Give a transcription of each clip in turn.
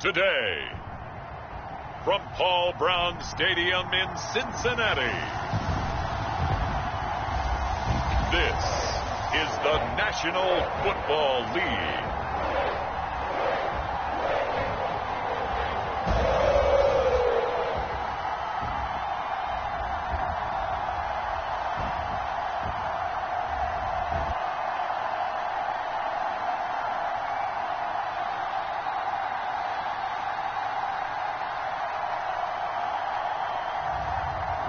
today. From Paul Brown Stadium in Cincinnati, this is the National Football League.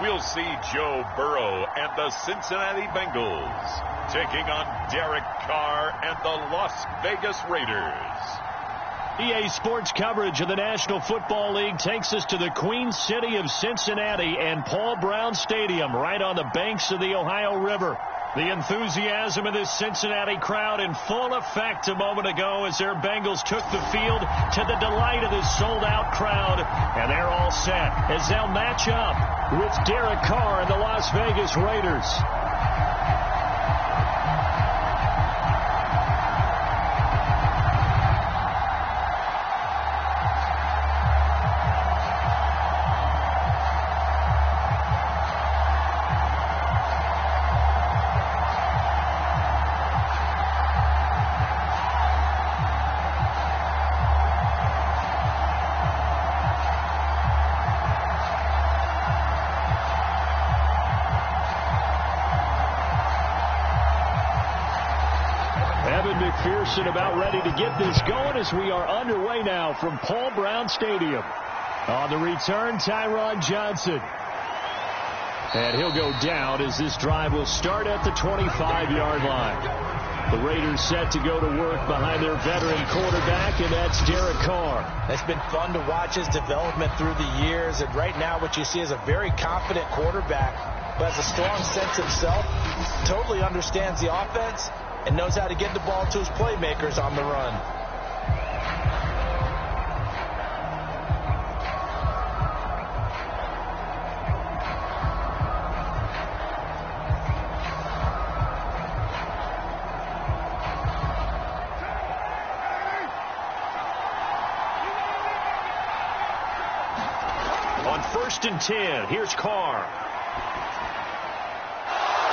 We'll see Joe Burrow and the Cincinnati Bengals taking on Derek Carr and the Las Vegas Raiders. EA Sports coverage of the National Football League takes us to the Queen City of Cincinnati and Paul Brown Stadium right on the banks of the Ohio River. The enthusiasm of this Cincinnati crowd in full effect a moment ago as their Bengals took the field to the delight of this sold-out crowd. And they're all set as they'll match up with Derek Carr and the Las Vegas Raiders. McPherson about ready to get this going as we are underway now from Paul Brown Stadium. On the return, Tyron Johnson. And he'll go down as this drive will start at the 25-yard line. The Raiders set to go to work behind their veteran quarterback, and that's Derek Carr. It's been fun to watch his development through the years, and right now what you see is a very confident quarterback who has a strong sense of self, totally understands the offense, and knows how to get the ball to his playmakers on the run. On 1st and 10, here's Carr.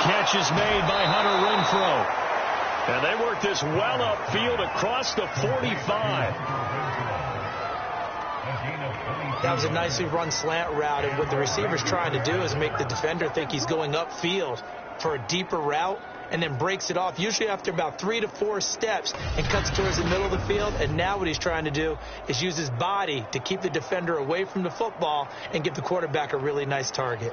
Catch is made by Hunter Renfrow. And they work this well upfield across the 45. That was a nicely run slant route, and what the receiver's trying to do is make the defender think he's going upfield for a deeper route and then breaks it off, usually after about 3 to 4 steps, and cuts towards the middle of the field. And now what he's trying to do is use his body to keep the defender away from the football and give the quarterback a really nice target.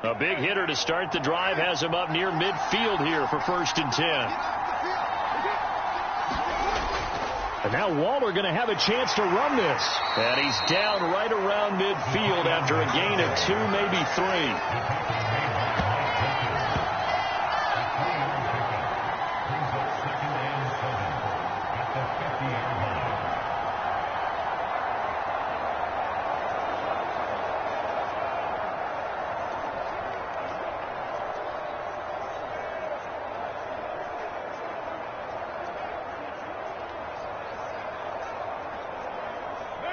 A big hitter to start the drive has him up near midfield here for 1st and 10. And now Waller going to have a chance to run this. And he's down right around midfield after a gain of 2, maybe 3.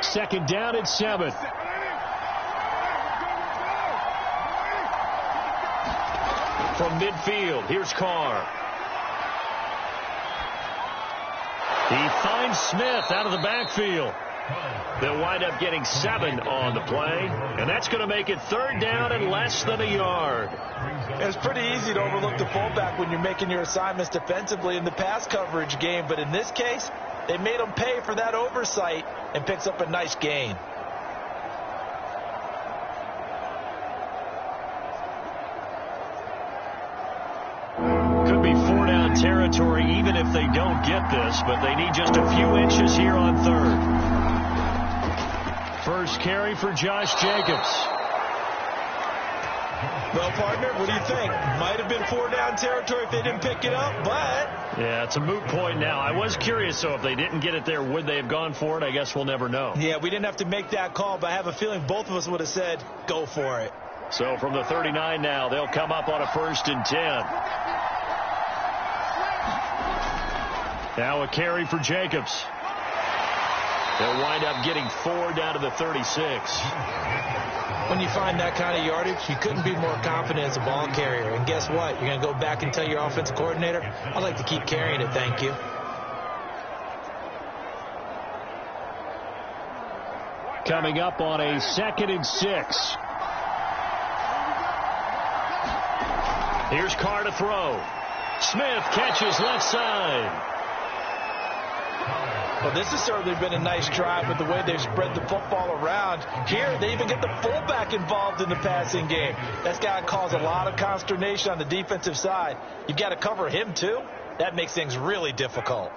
Second down at 7. From midfield, here's Carr. He finds Smith out of the backfield. They'll wind up getting 7 on the play, and that's going to make it 3rd down and less than a yard. It's pretty easy to overlook the fullback when you're making your assignments defensively in the pass coverage game, but in this case, they made him pay for that oversight and picks up a nice gain. Could be 4-down territory even if they don't get this, but they need just a few inches here on 3rd. First carry for Josh Jacobs. Well, partner, what do you think? Might have been 4-down territory if they didn't pick it up, but... Yeah, it's a moot point now. I was curious, so if they didn't get it there, would they have gone for it? I guess we'll never know. Yeah, we didn't have to make that call, but I have a feeling both of us would have said, go for it. So from the 39 now, they'll come up on a 1st and 10. Now a carry for Jacobs. They'll wind up getting 4 down to the 36. When you find that kind of yardage, you couldn't be more confident as a ball carrier. And guess what? You're going to go back and tell your offensive coordinator, I'd like to keep carrying it, thank you. Coming up on a 2nd and 6. Here's Carr to throw. Smith catches left side. Well, this has certainly been a nice drive with the way they've spread the football around. Here, they even get the fullback involved in the passing game. That's got to cause a lot of consternation on the defensive side. You've got to cover him, too. That makes things really difficult.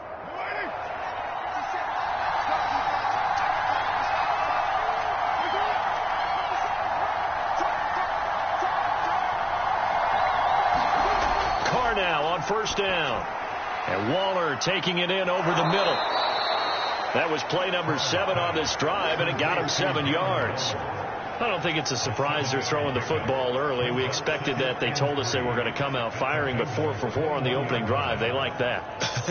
Carr now on first down. And Waller taking it in over the middle. That was play number 7 on this drive, and it got him 7 yards. I don't think it's a surprise they're throwing the football early. We expected that. They told us they were going to come out firing, but 4 for 4 on the opening drive. They like that.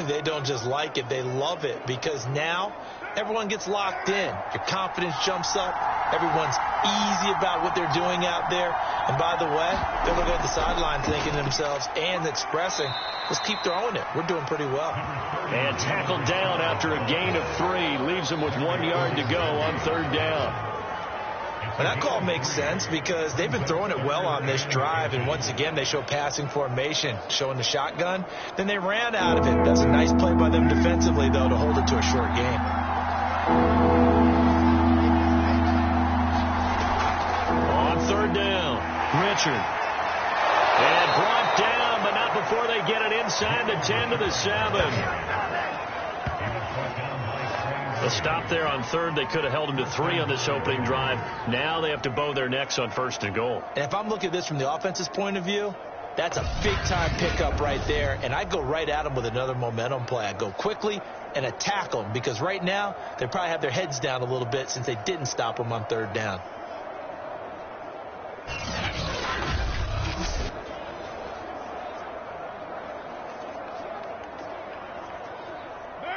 They don't just like it. They love it because now everyone gets locked in. Your confidence jumps up. Everyone's easy about what they're doing out there. And by the way, they're looking at the sideline thinking to themselves and expressing, let's keep throwing it. We're doing pretty well. And tackled down after a gain of 3. Leaves them with 1 yard to go on 3rd down. Well, that call makes sense because they've been throwing it well on this drive. And once again, they show passing formation, showing the shotgun. Then they ran out of it. That's a nice play by them defensively, though, to hold it to a short game. On 3rd down, Richard. And brought down, but not before they get it inside the 10 to the 7. The stop there on 3rd. They could have held him to 3 on this opening drive. Now they have to bow their necks on 1st and goal. And if I'm looking at this from the offense's point of view, that's a big-time pickup right there. And I go right at them with another momentum play. I go quickly and attack them because right now they probably have their heads down a little bit since they didn't stop them on 3rd down.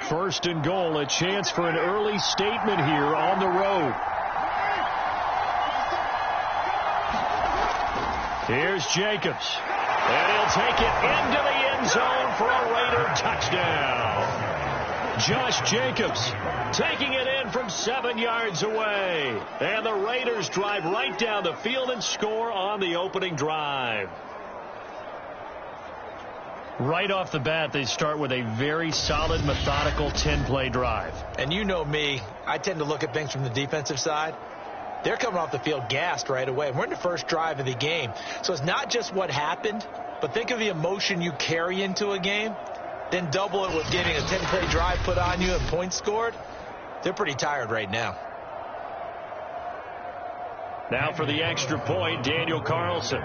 First and goal, a chance for an early statement here on the road. Here's Jacobs. And he'll take it into the end zone for a Raider touchdown. Josh Jacobs taking it in from 7 yards away. And the Raiders drive right down the field and score on the opening drive. Right off the bat, they start with a very solid, methodical 10-play drive. And you know me, I tend to look at things from the defensive side. They're coming off the field gassed right away. We're in the first drive of the game. So it's not just what happened, but think of the emotion you carry into a game. Then double it with getting a 10-play drive put on you and points scored. They're pretty tired right now. Now for the extra point, Daniel Carlson.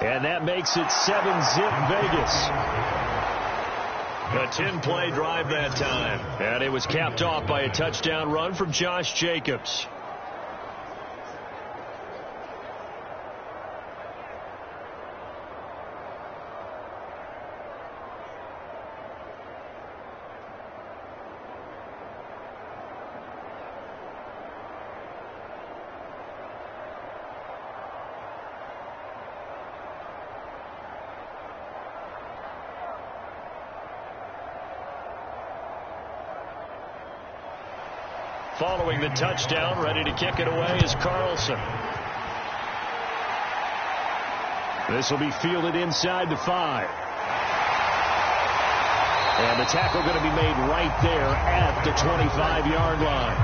And that makes it 7-zip Vegas. A 10-play drive that time. And it was capped off by a touchdown run from Josh Jacobs. Following the touchdown, ready to kick it away is Carlson. This will be fielded inside the 5. And the tackle going to be made right there at the 25-yard line.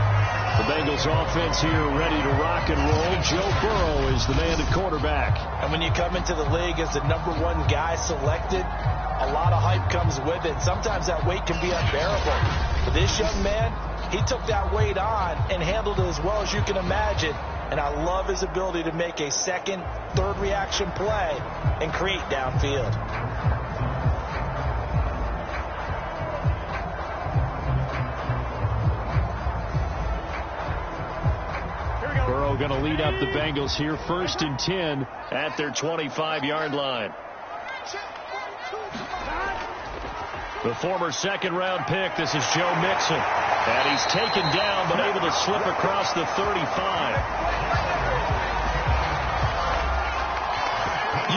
The Bengals offense here ready to rock and roll. Joe Burrow is the man at quarterback. And when you come into the league as the #1 guy selected, a lot of hype comes with it. Sometimes that weight can be unbearable. But this young man, he took that weight on and handled it as well as you can imagine. And I love his ability to make a second, third reaction play and create downfield. Burrow going to lead up the Bengals here, 1st and 10 at their 25-yard line. The former second-round pick, this is Joe Mixon. And he's taken down, but able to slip across the 35.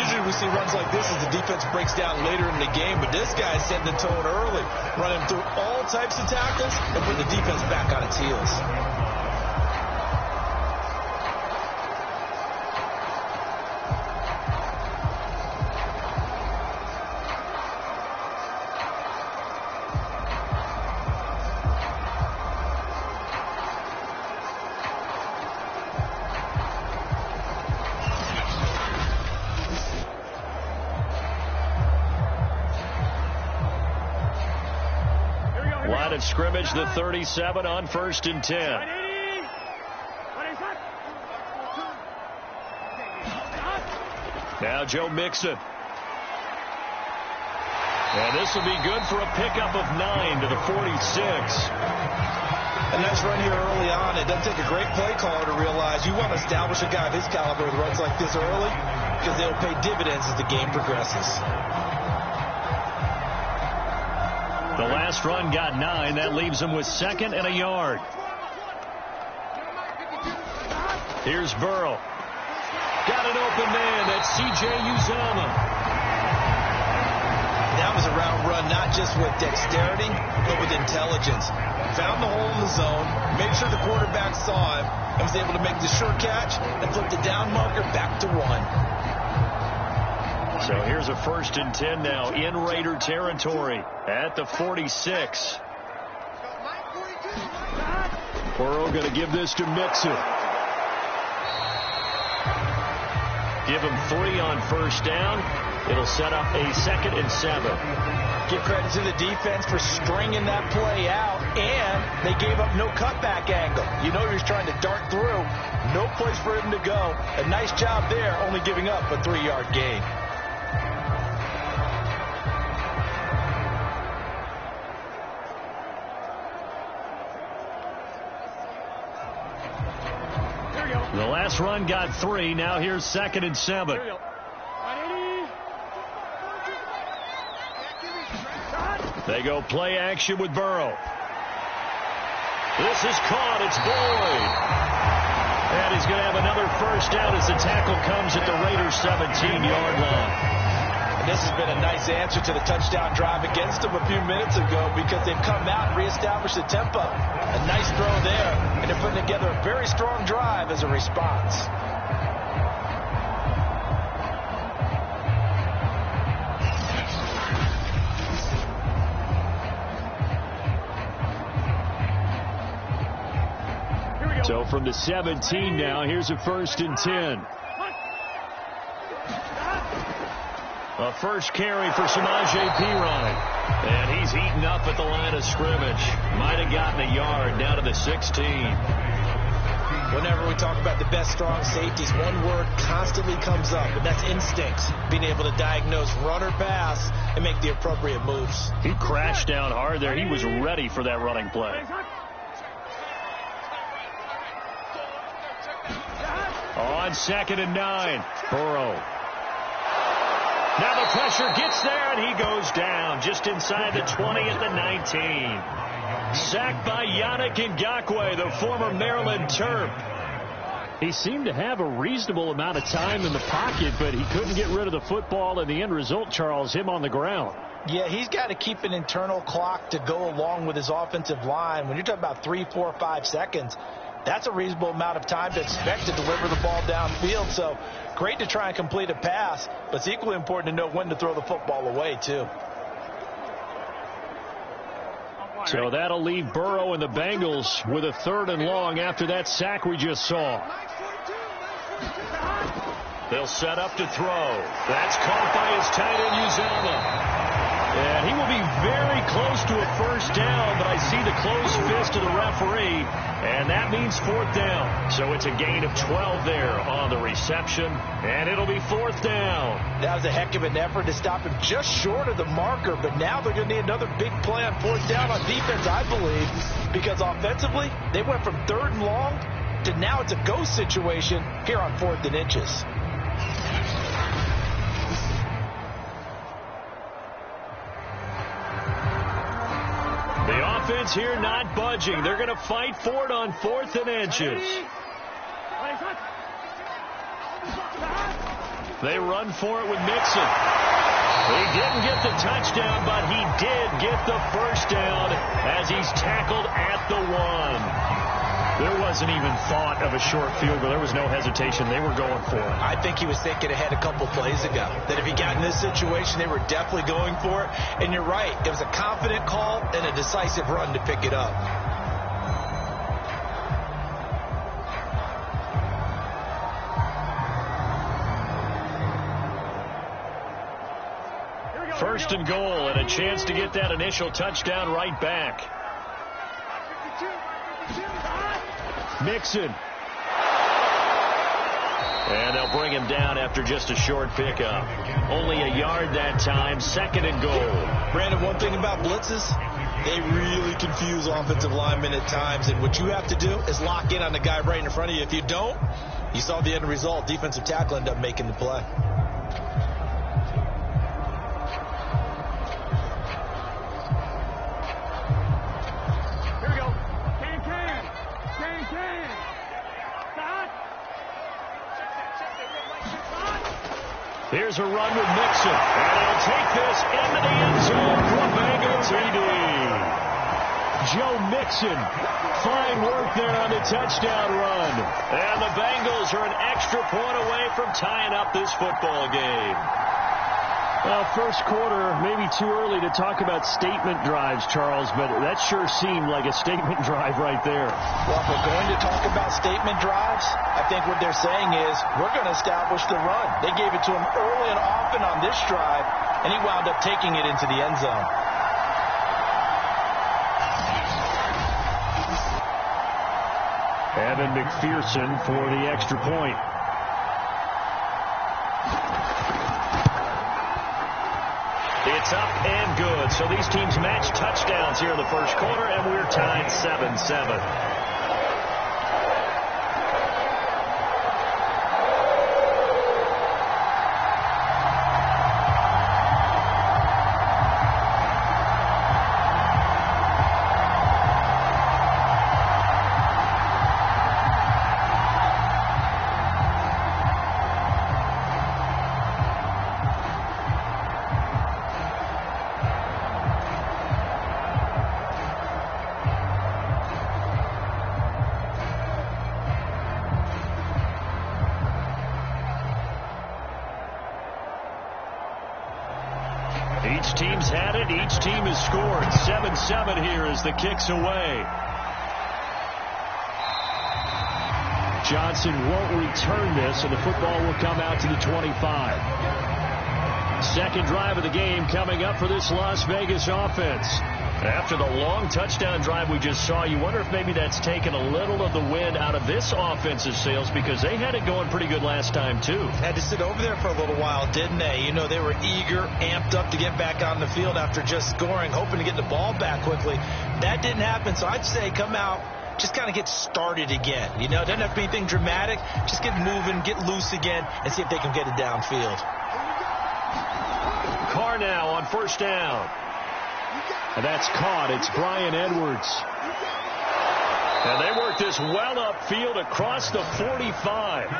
Usually we see runs like this as the defense breaks down later in the game, but this guy is setting the tone early, running through all types of tackles and putting the defense back on its heels. Line of scrimmage, the 37 on 1st and 10. Now Joe Mixon. And this will be good for a pickup of 9 to the 46. A nice run here early on. It doesn't take a great play caller to realize you want to establish a guy of his caliber with runs like this early because they'll pay dividends as the game progresses. The last run got 9. That leaves him with 2nd and a yard. Here's Burrow. Got an open man. That's C.J. Uzomah. That was a route run, not just with dexterity, but with intelligence. Found the hole in the zone, made sure the quarterback saw him, and was able to make the sure catch and flip the down marker back to 1. So here's a 1st and 10 now in Raider territory at the 46. Burrow going to give this to Mixon. Give him 3 on 1st down. It'll set up a 2nd and 7. Give credit to the defense for stringing that play out, and they gave up no cutback angle. You know he was trying to dart through. No place for him to go. A nice job there, only giving up a 3-yard gain. The last run got 3. Now here's 2nd and 7. They go play action with Burrow. This is caught. It's Boyd. And he's going to have another 1st down as the tackle comes at the Raiders' 17-yard line. And this has been a nice answer to the touchdown drive against them a few minutes ago because they've come out and reestablished the tempo. A nice throw there, and they're putting together a very strong drive as a response. So from the 17 now, here's a 1st and 10. A first carry for Samaje Perine. And he's eaten up at the line of scrimmage. Might have gotten a yard down to the 16. Whenever we talk about the best strong safeties, one word constantly comes up, and that's instincts. Being able to diagnose run or pass and make the appropriate moves. He crashed down hard there. He was ready for that running play. On 2nd and 9, Burrow. Now the pressure gets there, and he goes down just inside the 20 at the 19. Sacked by Yannick Ngakoue, the former Maryland Terp. He seemed to have a reasonable amount of time in the pocket, but he couldn't get rid of the football, and the end result, Charles, him on the ground. Yeah, he's got to keep an internal clock to go along with his offensive line. When you're talking about 3, 4, 5 seconds, that's a reasonable amount of time to expect to deliver the ball downfield. So great to try and complete a pass, but it's equally important to know when to throw the football away, too. So that'll leave Burrow and the Bengals with a 3rd and long after that sack we just saw. They'll set up to throw. That's caught by his tight end, Uzomah. And he will be very close to a 1st down, but I see the closed fist of the referee, and that means 4th down. So it's a gain of 12 there on the reception, and it'll be 4th down. That was a heck of an effort to stop him just short of the marker, but now they're going to need another big play on 4th down on defense, I believe, because offensively, they went from 3rd and long to now it's a go situation here on 4th and inches. offense here not budging. They're going to fight for it on 4th and inches. They run for it with Mixon. He didn't get the touchdown, but he did get the first down as he's tackled at the 1. There wasn't even thought of a short field goal. There was no hesitation. They were going for it. I think he was thinking ahead a couple plays ago that if he got in this situation, they were definitely going for it. And you're right. It was a confident call and a decisive run to pick it up. First and goal, and a chance to get that initial touchdown right back. Mixon. And they'll bring him down after just a short pickup. Only a yard that time. 2nd and goal. Brandon, one thing about blitzes, they really confuse offensive linemen at times. And what you have to do is lock in on the guy right in front of you. If you don't, you saw the end result. Defensive tackle ended up making the play. Here's a run with Mixon, and he'll take this into the end zone for a Bengal TD. Joe Mixon, fine work there on the touchdown run. And the Bengals are an extra point away from tying up this football game. Well, first quarter, maybe too early to talk about statement drives, Charles, but that sure seemed like a statement drive right there. Well, if we're going to talk about statement drives, I think what they're saying is we're going to establish the run. They gave it to him early and often on this drive, and he wound up taking it into the end zone. Evan McPherson for the extra point. It's up and good. So these teams match touchdowns here in the first quarter, and we're tied 7-7. Each team's had it. Each team has scored. 7-7 here as the kick's away. Johnson won't return this, and the football will come out to the 25. Second drive of the game coming up for this Las Vegas offense. After the long touchdown drive we just saw, you wonder if maybe that's taken a little of the wind out of this offensive sails, because they had it going pretty good last time, too. Had to sit over there for a little while, didn't they? You know, they were eager, amped up to get back on the field after just scoring, hoping to get the ball back quickly. That didn't happen, so I'd say come out, just kind of get started again. You know, it doesn't have to be anything dramatic. Just get moving, get loose again, and see if they can get it downfield. Carr now on first down. And that's caught. It's Brian Edwards. And they work this well upfield across the 45.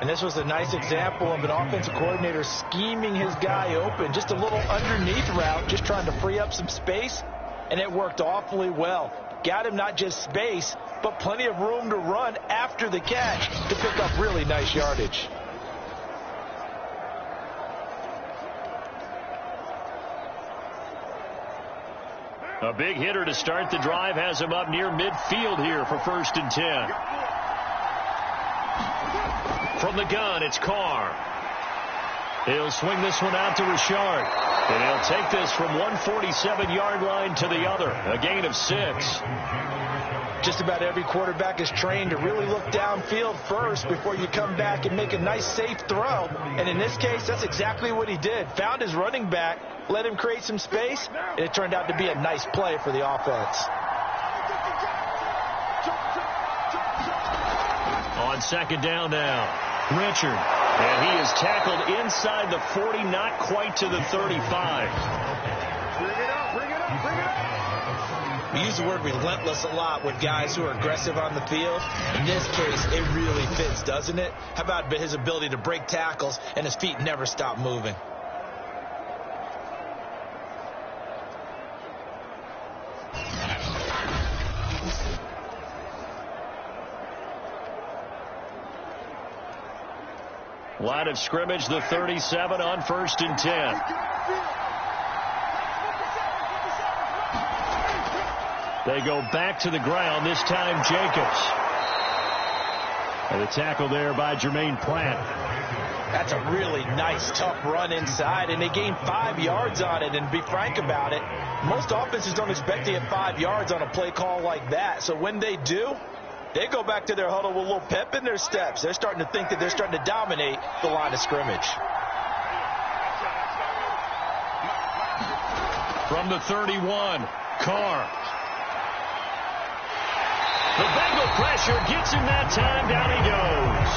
And this was a nice example of an offensive coordinator scheming his guy open. Just a little underneath route, just trying to free up some space. And it worked awfully well. Got him not just space, but plenty of room to run after the catch to pick up really nice yardage. A big hitter to start the drive has him up near midfield here for 1st and 10. From the gun, it's Carr. He'll swing this one out to Richard. And he'll take this from 147-yard line to the other. A gain of 6. Just about every quarterback is trained to really look downfield first before you come back and make a nice, safe throw. And in this case, that's exactly what he did. Found his running back, let him create some space, and it turned out to be a nice play for the offense. On second down now, Richard. And he is tackled inside the 40, not quite to the 35. We use the word relentless a lot with guys who are aggressive on the field. In this case, it really fits, doesn't it? How about his ability to break tackles and his feet never stop moving? Line of scrimmage, the 37 on 1st and 10. They go back to the ground, this time Jacobs. And the tackle there by Jermaine Pratt. That's a really nice, tough run inside, and they gained 5 yards on it. And be frank about it, most offenses don't expect to get 5 yards on a play call like that. So when they do, they go back to their huddle with a little pep in their steps. They're starting to think that they're starting to dominate the line of scrimmage. From the 31, Carr. The Bengal pressure gets him that time. Down he goes.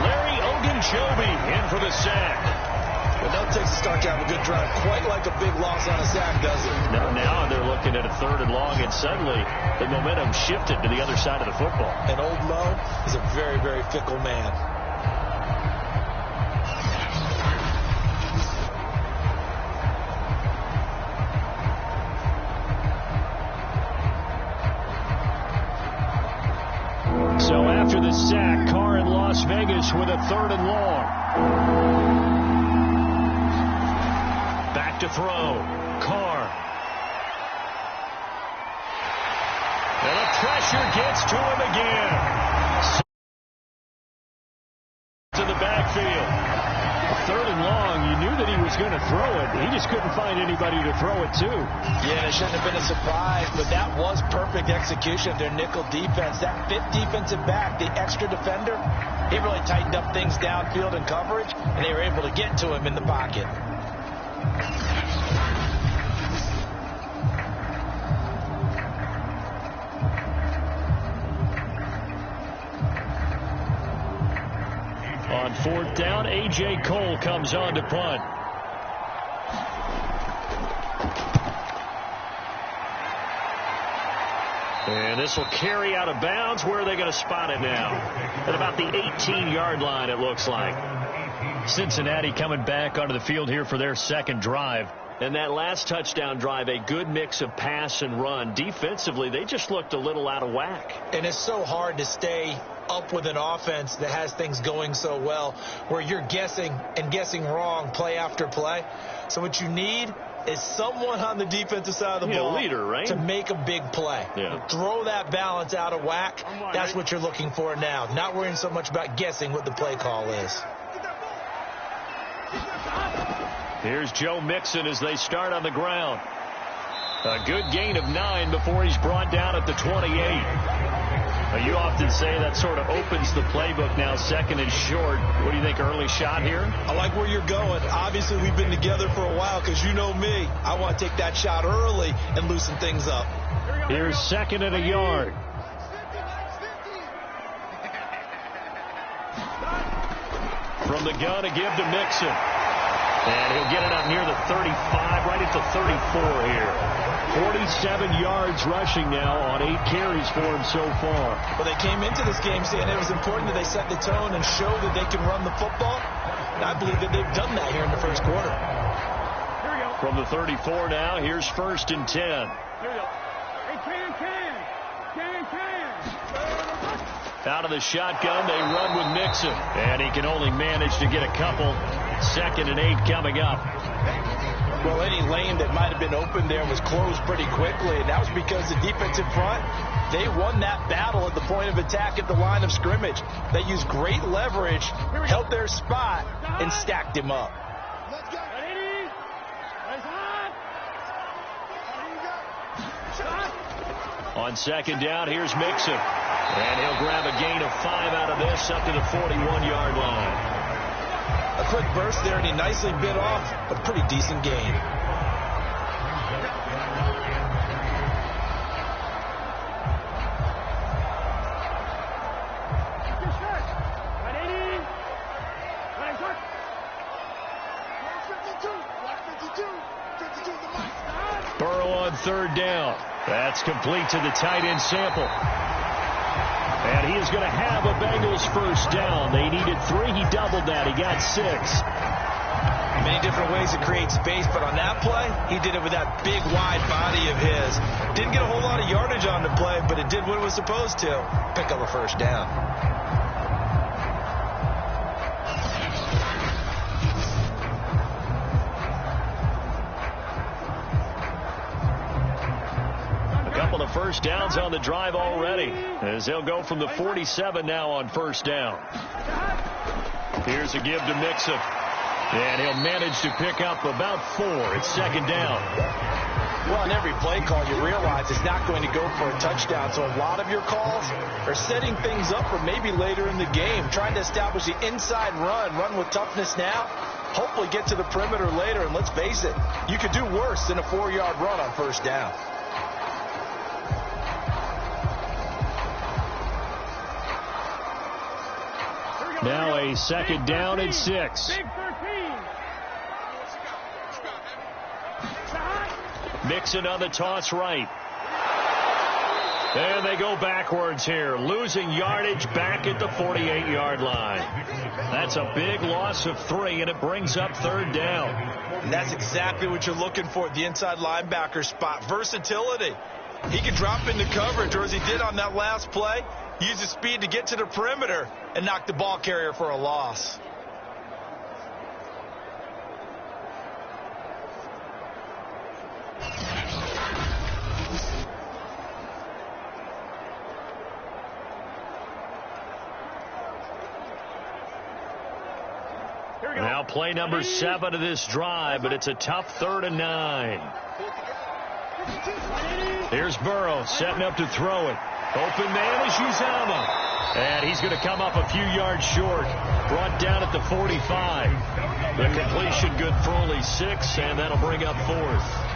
Larry Ogunjobi in for the sack. But that takes a start to have a good drive. Quite like a big loss on a sack, does it? Now they're looking at a 3rd and long, and suddenly the momentum shifted to the other side of the football. And Old Mo is a very, very fickle man. So after the sack, Carr in Las Vegas with a 3rd and long. Back to throw. Carr. And the pressure gets to him again. To the backfield. 3rd and long, you knew that he was going to throw it. He just couldn't find anybody to throw it to. Yeah, it shouldn't have been a surprise, but that was perfect execution of their nickel defense. That 5th defensive back, the extra defender, he really tightened up things downfield in coverage, and they were able to get to him in the pocket. On 4th down, A.J. Cole comes on to punt. And this will carry out of bounds. Where are they going to spot it now? At about the 18-yard line, it looks like. Cincinnati coming back onto the field here for their 2nd drive. And that last touchdown drive, a good mix of pass and run. Defensively, they just looked a little out of whack. And it's so hard to stay up with an offense that has things going so well, where you're guessing and guessing wrong play after play. So what you need is someone on the defensive side of the ball, leader, right? to make a big play. Yeah. Throw that balance out of whack. That's what you're looking for now. Not worrying so much about guessing what the play call is. Here's Joe Mixon as they start on the ground. A good gain of 9 before he's brought down at the 28. You often say that sort of opens the playbook now, 2nd and short. What do you think, early shot here? I like where you're going. Obviously, we've been together for a while because you know me. I want to take that shot early and loosen things up. Here's 2nd and a yard. From the gun, a give to Mixon. And he'll get it up near the 35, right at the 34 here. 47 yards rushing now on 8 carries for him so far. Well, they came into this game saying it was important that they set the tone and show that they can run the football. And I believe that they've done that here in the 1st quarter. From the 34 now, here's 1st and 10. Here we go. Hey, can. Out of the shotgun, they run with Mixon. And he can only manage to get a couple. 2nd and 8 coming up. Well, any lane that might have been open there was closed pretty quickly, and that was because the defensive front, they won that battle at the point of attack at the line of scrimmage. They used great leverage, held their spot, and stacked him up. On 2nd down, here's Mixon. And he'll grab a gain of 5 out of this up to the 41-yard line. A quick burst there, and he nicely bit off a pretty decent gain. third down. That's complete to the tight end Sample. And he is going to have a Bengals first down. They needed 3. He doubled that. He got 6. Many different ways to create space, but on that play, he did it with that big, wide body of his. Didn't get a whole lot of yardage on the play, but it did what it was supposed to. Pick up a first down. First downs on the drive already, as they'll go from the 47 now on first down. Here's a give to Mixon, and he'll manage to pick up about 4. It's second down. Well, in every play call, you realize it's not going to go for a touchdown, so a lot of your calls are setting things up for maybe later in the game, trying to establish the inside run with toughness now, hopefully get to the perimeter later, and let's face it, you could do worse than a 4-yard run on first down. Now a second down and 6. Big 13. Mixon on the toss right. And they go backwards here, losing yardage back at the 48-yard line. That's a big loss of 3, and it brings up third down. And that's exactly what you're looking for at the inside linebacker spot. Versatility. He can drop into coverage, or as he did on that last play, use his speed to get to the perimeter and knock the ball carrier for a loss. Now play number 7 of this drive, but it's a tough 3rd and 9. Here's Burrow setting up to throw it. Open man is Uzomah. And he's going to come up a few yards short. Brought down at the 45. The completion good for only 6, and that'll bring up 4th.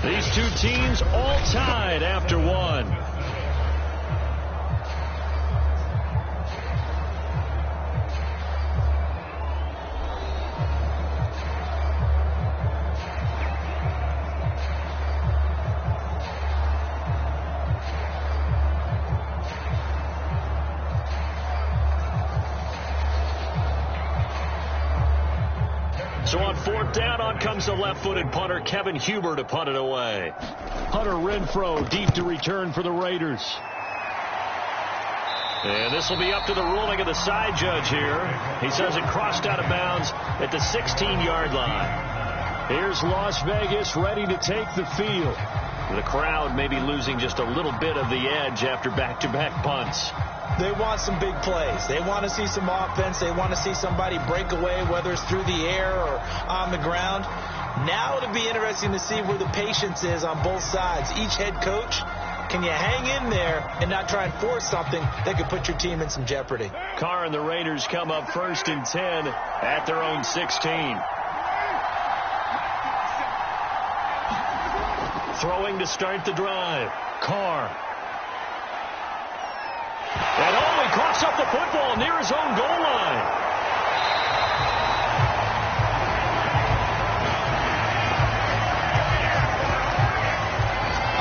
These two teams all tied after 1. So on 4th down, on comes the left-footed punter, Kevin Huber, to punt it away. Hunter Renfrow deep to return for the Raiders. And this will be up to the ruling of the side judge here. He says it crossed out of bounds at the 16-yard line. Here's Las Vegas ready to take the field. The crowd may be losing just a little bit of the edge after back-to-back punts. They want some big plays. They want to see some offense. They want to see somebody break away, whether it's through the air or on the ground. Now it'll be interesting to see where the patience is on both sides. Each head coach, can you hang in there and not try and force something that could put your team in some jeopardy? Carr and the Raiders come up 1st and 10 at their own 16. Throwing to start the drive. Carr. And he coughs up the football near his own goal line.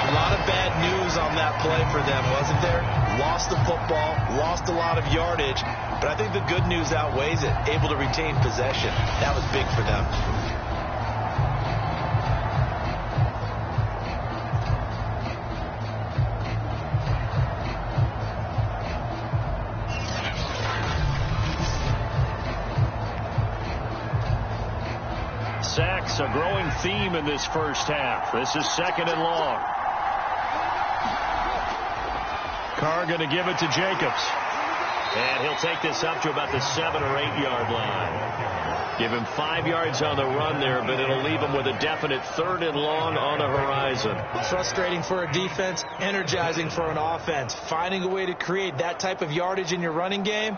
A lot of bad news on that play for them, wasn't there? Lost the football, lost a lot of yardage, but I think the good news outweighs it. Able to retain possession. That was big for them. Sacks, a growing theme in this first half. This is 2nd and long. Carr going to give it to Jacobs. And he'll take this up to about the 7 or 8 yard line. Give him 5 yards on the run there, but it'll leave him with a definite 3rd and long on the horizon. Frustrating for a defense, energizing for an offense. Finding a way to create that type of yardage in your running game,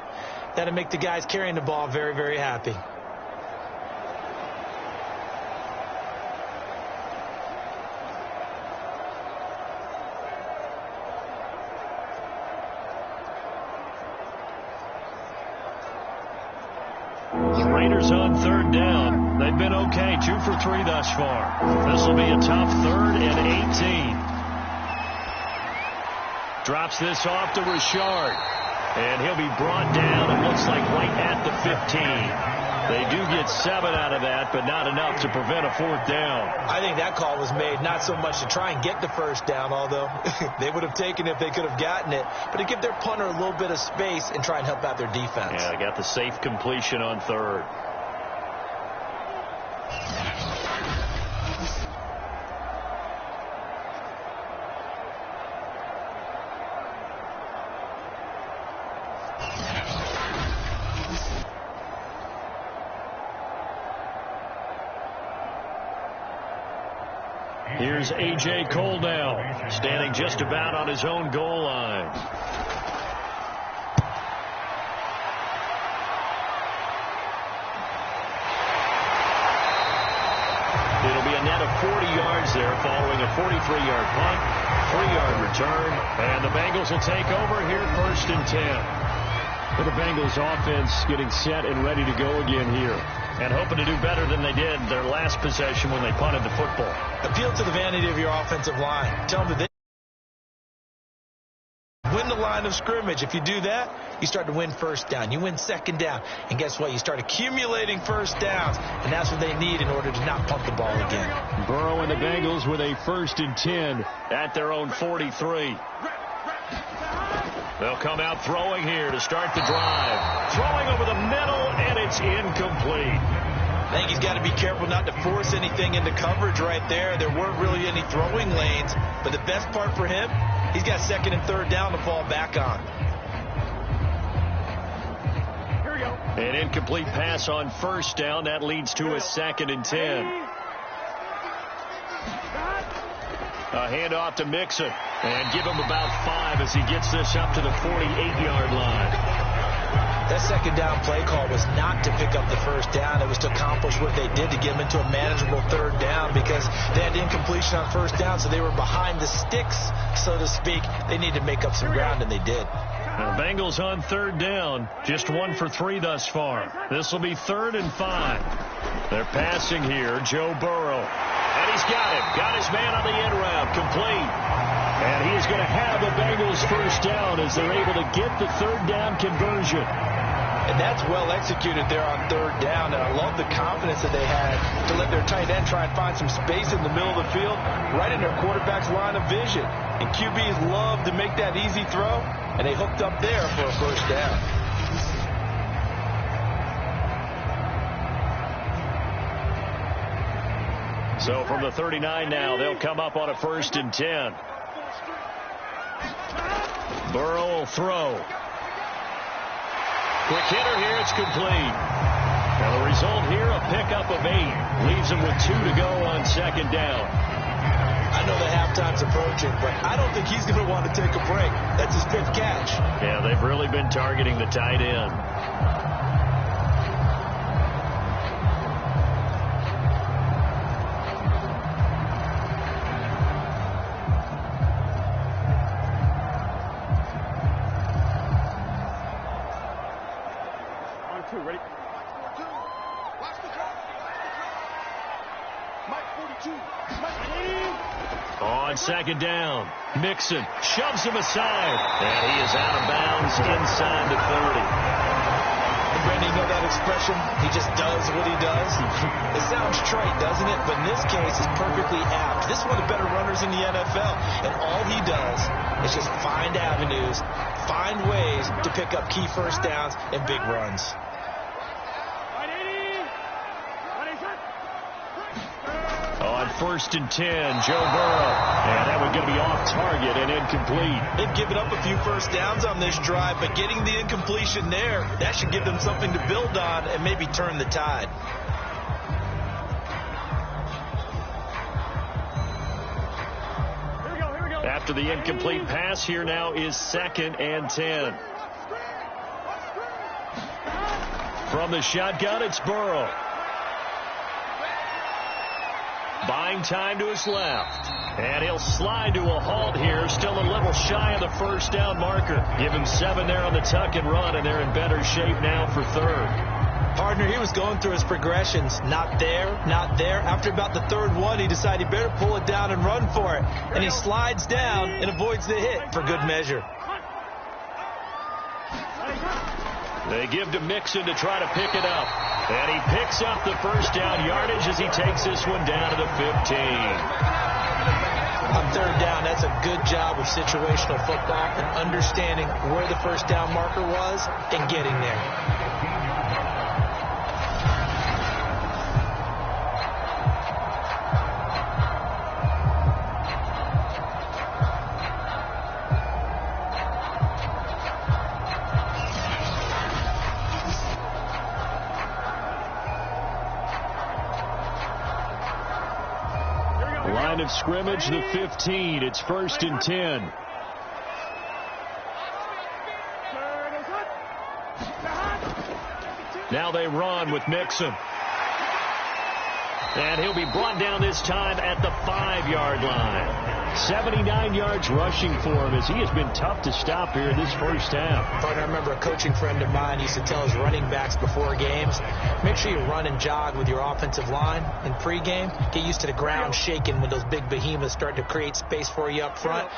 that'll make the guys carrying the ball very, very happy. Raiders on third down. They've been okay, 2 for 3 thus far. This will be a tough 3rd and 18. Drops this off to Richard. And he'll be brought down, it looks like, right at the 15. They do get 7 out of that, but not enough to prevent a 4th down. I think that call was made not so much to try and get the first down, although they would have taken it if they could have gotten it, but to give their punter a little bit of space and try and help out their defense. Yeah, they got the safe completion on 3rd. Here's A.J. Coldell, standing just about on his own goal line. It'll be a net of 40 yards there following a 43-yard punt, 3-yard return, and the Bengals will take over here 1st and 10. For the Bengals offense getting set and ready to go again here, and hoping to do better than they did their last possession when they punted the football. Appeal to the vanity of your offensive line. Tell them that they win the line of scrimmage. If you do that, you start to win 1st down. You win 2nd down. And guess what? You start accumulating 1st downs, and that's what they need in order to not punt the ball again. Burrow and the Bengals with a 1st and 10 at their own 43. They'll come out throwing here to start the drive. Throwing over the middle, and it's incomplete. I think he's got to be careful not to force anything into coverage right there. There weren't really any throwing lanes, but the best part for him, he's got 2nd and 3rd down to fall back on. Here we go. An incomplete pass on 1st down. That leads to a 2nd and 10. A handoff to Mixon, and give him about 5 as he gets this up to the 48-yard line. That 2nd down play call was not to pick up the 1st down. It was to accomplish what they did to get them into a manageable 3rd down because they had incompletion on 1st down, so they were behind the sticks, so to speak. They needed to make up some ground, and they did. The Bengals on 3rd down, just 1 for 3 thus far. This will be 3rd and 5. They're passing here, Joe Burrow. And he's got him. Got his man on the end route. Complete. And he is going to have the Bengals 1st down as they're able to get the 3rd down conversion. And that's well executed there on 3rd down. And I love the confidence that they had to let their tight end try and find some space in the middle of the field, right in their quarterback's line of vision. And QBs love to make that easy throw, and they hooked up there for a 1st down. So from the 39 now, they'll come up on a 1st and 10. Burrow will throw. Quick hitter here, it's complete. Now the result here, a pickup of 8. Leaves them with 2 to go on 2nd down. I know that halftime's approaching, but I don't think he's going to want to take a break. That's his 5th catch. Yeah, they've really been targeting the tight end. Ready? Watch the drop. Mike 42. Mike. On 2nd down, Mixon shoves him aside, and he is out of bounds inside the 30. And Brandon, you know that expression? He just does what he does. It sounds trite, doesn't it? But in this case, it's perfectly apt. This is one of the better runners in the NFL, and all he does is just find avenues, find ways to pick up key 1st downs and big runs. On 1st and 10, Joe Burrow. And that one going to be off target and incomplete. They've given up a few 1st downs on this drive, but getting the incompletion there, that should give them something to build on and maybe turn the tide. Here we go. After the incomplete pass, here now is 2nd and 10. From the shotgun, it's Burrow. Buying time to his left. And he'll slide to a halt here. Still a little shy of the 1st down marker. Give him 7 there on the tuck and run, and they're in better shape now for 3rd. Partner, he was going through his progressions. Not there, not there. After about the third one, he decided he better pull it down and run for it. And he slides down and avoids the hit for good measure. They give to Mixon to try to pick it up. And he picks up the first down yardage as he takes this one down to the 15. On third down, that's a good job of situational football and understanding where the first down marker was and getting there. Line of scrimmage, the 15. It's 1st and 10. Now they run with Mixon. And he'll be brought down this time at the 5-yard line. 79 yards rushing for him as he has been tough to stop here in this first half. I remember a coaching friend of mine used to tell his running backs before games, make sure you run and jog with your offensive line in pregame. Get used to the ground shaking when those big behemoths start to create space for you up front.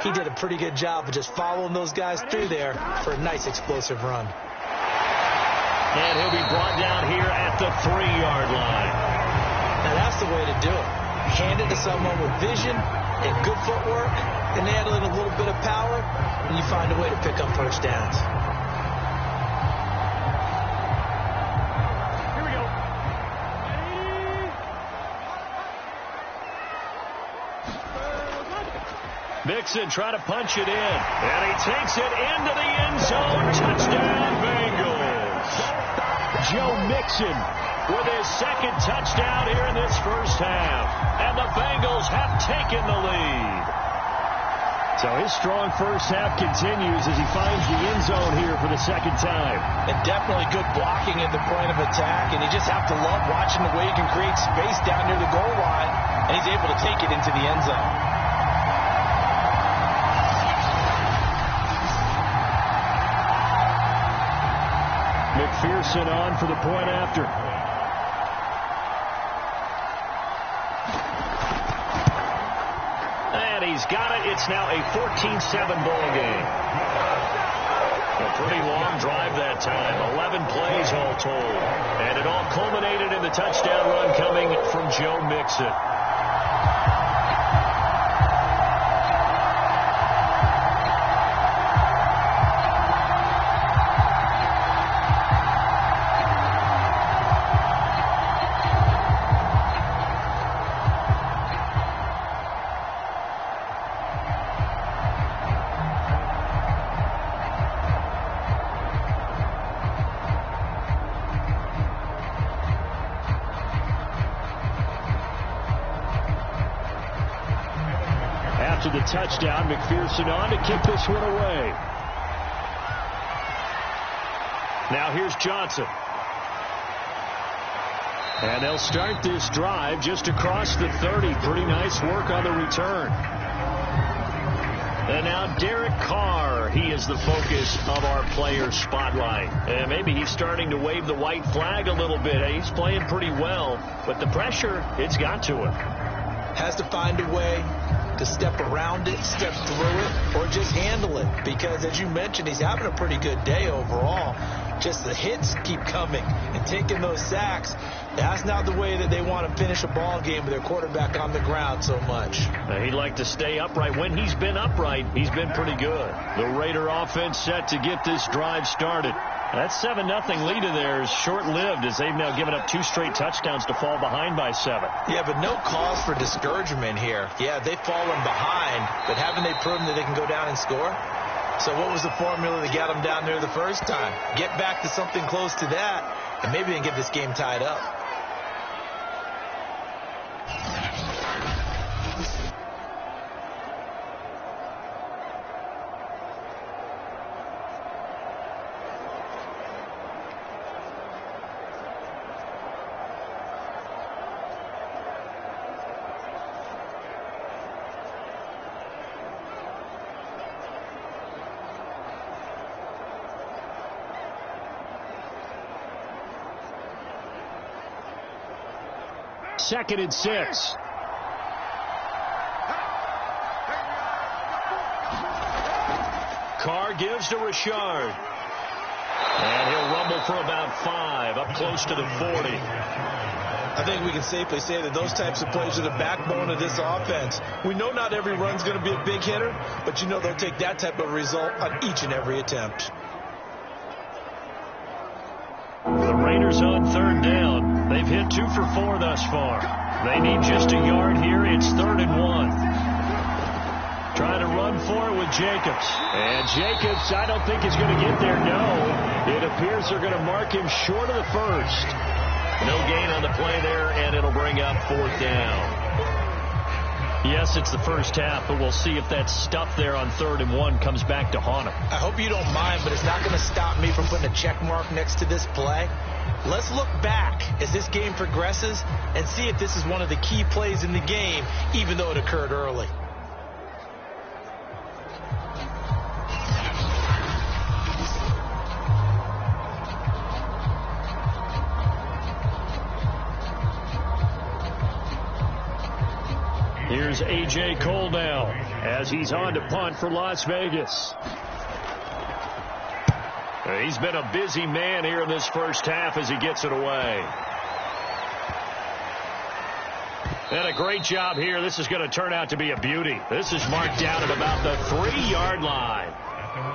He did a pretty good job of just following those guys through there for a nice explosive run. And he'll be brought down here at the 3-yard line. Now that's the way to do it. Hand it to someone with vision and good footwork, and add in a little bit of power, and you find a way to pick up first downs. Here we go. Mixon trying to punch it in, and he takes it into the end zone. Touchdown, Bengals. Joe Mixon with his second touchdown here in this first half. And the Bengals have taken the lead. So his strong first half continues as he finds the end zone here for the second time. And definitely good blocking at the point of attack. And you just have to love watching the way he can create space down near the goal line. And he's able to take it into the end zone. McPherson on for the point after. And he's got it. It's now a 14-7 ball game. A pretty long drive that time. 11 plays all told. And it all culminated in the touchdown run coming from Joe Mixon. After the touchdown, McPherson on to kick this one away. Now here's Johnson. And they'll start this drive just across the 30. Pretty nice work on the return. And now Derek Carr. He is the focus of our player spotlight. And maybe he's starting to wave the white flag a little bit. He's playing pretty well. But the pressure, it's got to him. Has to find a way to step around it, step through it, or just handle it. Because, as you mentioned, he's having a pretty good day overall. Just the hits keep coming and taking those sacks. That's not the way that they want to finish a ball game with their quarterback on the ground so much. He'd like to stay upright. When he's been upright, he's been pretty good. The Raider offense set to get this drive started. That 7-0 lead of theirs short-lived as they've now given up 2 straight touchdowns to fall behind by 7. Yeah, but no cause for discouragement here. Yeah, they've fallen behind, but haven't they proven that they can go down and score? So what was the formula that got them down there the first time? Get back to something close to that, and maybe they can get this game tied up. 2nd and 6. Carr gives to Richard. And he'll rumble for about 5, up close to the 40. I think we can safely say that those types of plays are the backbone of this offense. We know not every run's going to be a big hitter, but you know they'll take that type of result on each and every attempt. The Raiders on 3rd down. They've hit 2 for 4 thus far. They need just a yard here. It's 3rd and 1. Trying to run for it with Jacobs. And Jacobs, I don't think is going to get there. No. It appears they're going to mark him short of the first. No gain on the play there, and it'll bring up 4th down. Yes, it's the first half, but we'll see if that stuff there on 3rd and 1 comes back to haunt him. I hope you don't mind, but it's not going to stop me from putting a check mark next to this play. Let's look back as this game progresses and see if this is one of the key plays in the game, even though it occurred early. Here's A.J. Cole now as he's on to punt for Las Vegas. He's been a busy man here in this first half as he gets it away. And a great job here. This is going to turn out to be a beauty. This is marked down at about the 3-yard line.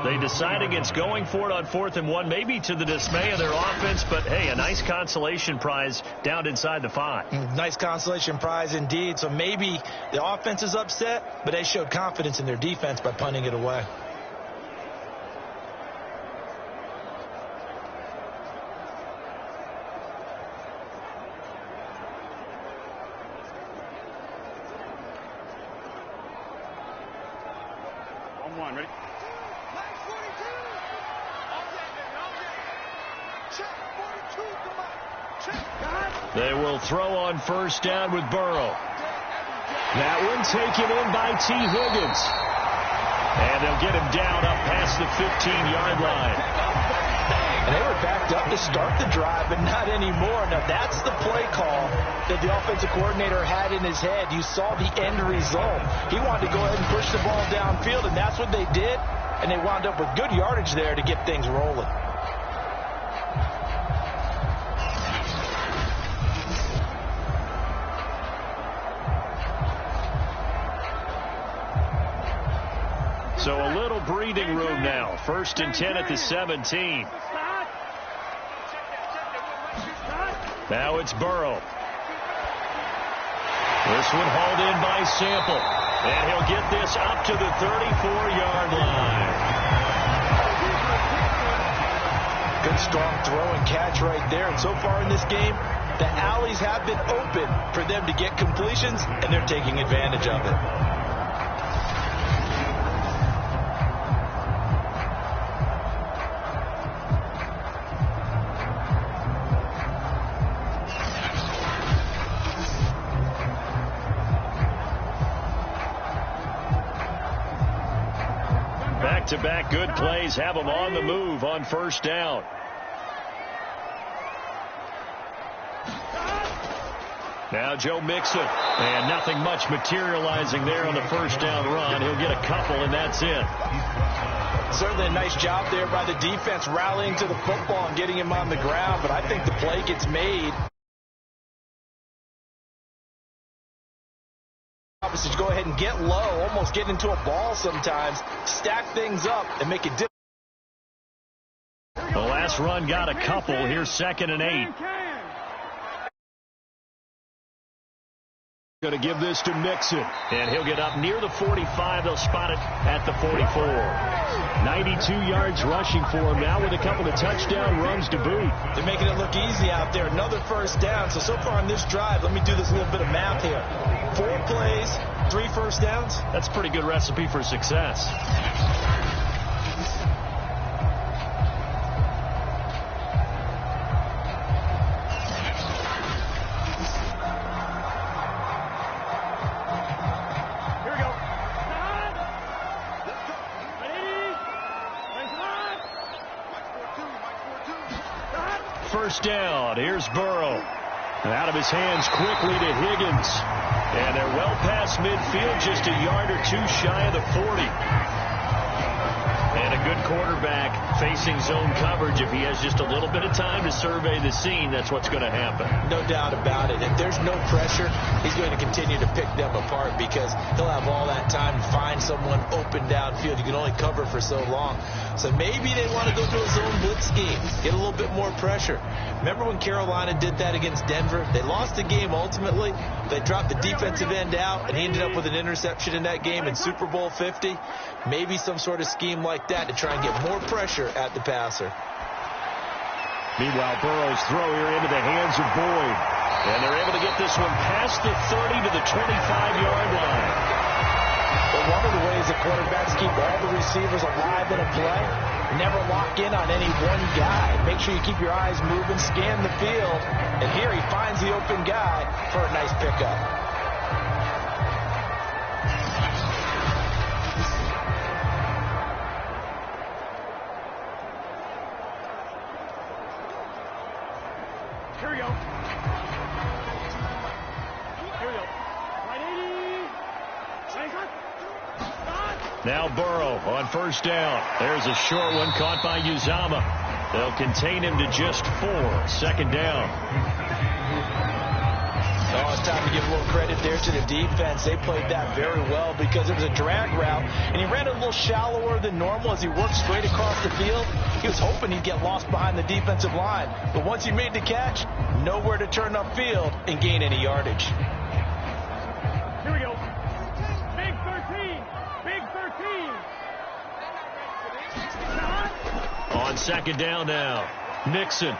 They decide against going for it on 4th and 1, maybe to the dismay of their offense, but hey, a nice consolation prize down inside the 5. Nice consolation prize indeed. So maybe the offense is upset, but they showed confidence in their defense by punting it away. On 1, ready? They will throw on 1st down with Burrow. That one taken in by T. Higgins. And they'll get him down up past the 15-yard line. And they were backed up to start the drive, but not anymore. Now, that's the play call that the offensive coordinator had in his head. You saw the end result. He wanted to go ahead and push the ball downfield, and that's what they did. And they wound up with good yardage there to get things rolling. So a little breathing room now. 1st and 10 at the 17. Now it's Burrow. This one hauled in by Sample. And he'll get this up to the 34-yard line. Good strong throw and catch right there. And so far in this game, the alleys have been open for them to get completions, and they're taking advantage of it. Back-to-back good plays have them on the move on 1st down. Now Joe Mixon. And nothing much materializing there on the 1st down run. He'll get a couple, and that's it. Certainly a nice job there by the defense rallying to the football and getting him on the ground, but I think the play gets made. To go ahead and get low, almost get into a ball sometimes, stack things up, and make it difficult. The last run got a couple. Here's 2nd and 8. Going to give this to Mixon, and he'll get up near the 45. They'll spot it at the 44. 92 yards rushing for him now with a couple of touchdown runs to boot. They're making it look easy out there. Another 1st down. So far on this drive, let me do this little bit of math here. 4 plays, 3 1st downs. That's a pretty good recipe for success. First down. Here's Burrow. Out of his hands quickly to Higgins. And they're well past midfield, just a yard or two shy of the 40. And a good quarterback facing zone coverage. If he has just a little bit of time to survey the scene, that's what's going to happen. No doubt about it. If there's no pressure, he's going to continue to pick them apart because he'll have all that time to find someone open downfield. You can only cover for so long. So maybe they want to go to a zone blitz scheme, get a little bit more pressure. Remember when Carolina did that against Denver? They lost the game ultimately. They dropped the defensive end out, and he ended up with an interception in that game in Super Bowl 50. Maybe some sort of scheme like that to try and get more pressure at the passer. Meanwhile, Burrow's throw here into the hands of Boyd. And they're able to get this one past the 30 to the 25-yard line. But one of the ways that quarterbacks keep all the receivers alive in a play, never lock in on any one guy. Make sure you keep your eyes moving, scan the field. And here he finds the open guy for a nice pickup. Now Burrow on first down. There's a short one caught by Uzama. They'll contain him to just 4. Second down. Oh, it's time to give a little credit there to the defense. They played that very well because it was a drag route, and he ran a little shallower than normal as he worked straight across the field. He was hoping he'd get lost behind the defensive line, but once he made the catch, nowhere to turn upfield and gain any yardage. Here we go. Big 13. Big 13. On second down now, Nixon.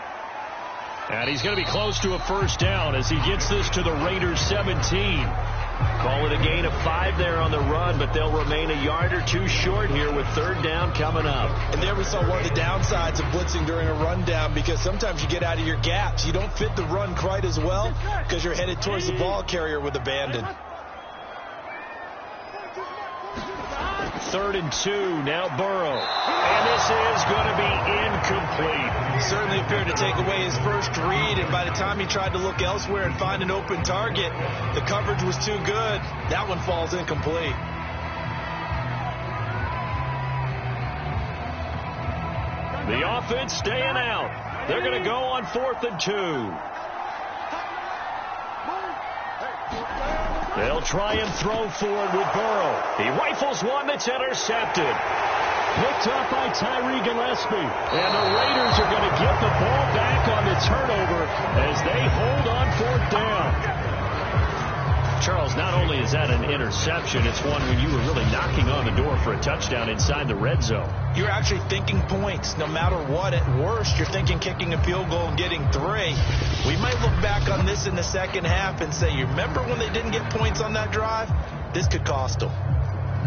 And he's going to be close to a first down as he gets this to the Raiders 17. Call it a gain of 5 there on the run, but they'll remain a yard or two short here with third down coming up. And there we saw one of the downsides of blitzing during a rundown, because sometimes you get out of your gaps. You don't fit the run quite as well because you're headed towards the ball carrier with abandon. 3rd and 2, now Burrow. And this is going to be incomplete. He certainly appeared to take away his first read, and by the time he tried to look elsewhere and find an open target, the coverage was too good. That one falls incomplete. The offense staying out. They're going to go on 4th and 2. They'll try and throw forward with Burrow. He rifles one that's intercepted. Picked up by Tyree Gillespie. And the Raiders are going to get the ball back on the turnover as they hold on 4th down. Charles, not only is that an interception, it's one when you were really knocking on the door for a touchdown inside the red zone. You're actually thinking points. No matter what, at worst, you're thinking kicking a field goal and getting 3. We might look back on this in the second half and say, you remember when they didn't get points on that drive? This could cost them.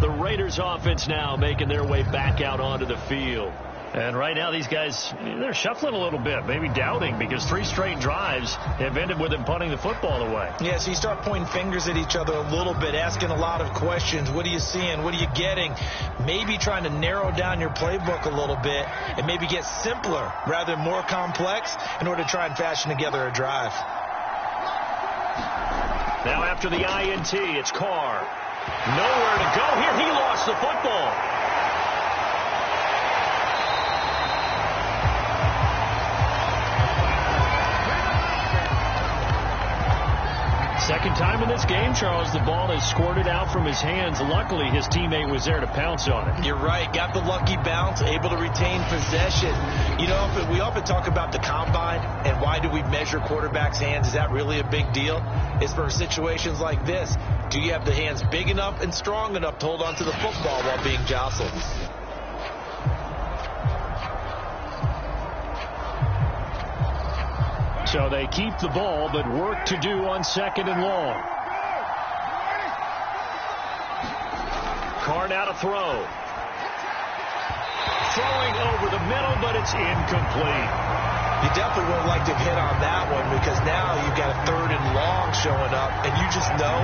The Raiders offense now making their way back out onto the field. And right now these guys, they're shuffling a little bit, maybe doubting, because 3 straight drives have ended with them punting the football away. Yeah, so you start pointing fingers at each other a little bit, asking a lot of questions. What are you seeing? What are you getting? Maybe trying to narrow down your playbook a little bit and maybe get simpler rather than more complex in order to try and fashion together a drive. Now after the INT, it's Carr. Nowhere to go here. He lost the football. Second time in this game, Charles, the ball has squirted out from his hands. Luckily, his teammate was there to pounce on it. You're right. Got the lucky bounce, able to retain possession. You know, we often talk about the combine and why do we measure quarterbacks' hands. Is that really a big deal? It's for situations like this. Do you have the hands big enough and strong enough to hold on to the football while being jostled? So they keep the ball, but work to do on 2nd and long. Carr now to throw. Throwing over the middle, but it's incomplete. You definitely would have liked to have hit on that one, because now you've got a 3rd and long showing up, and you just know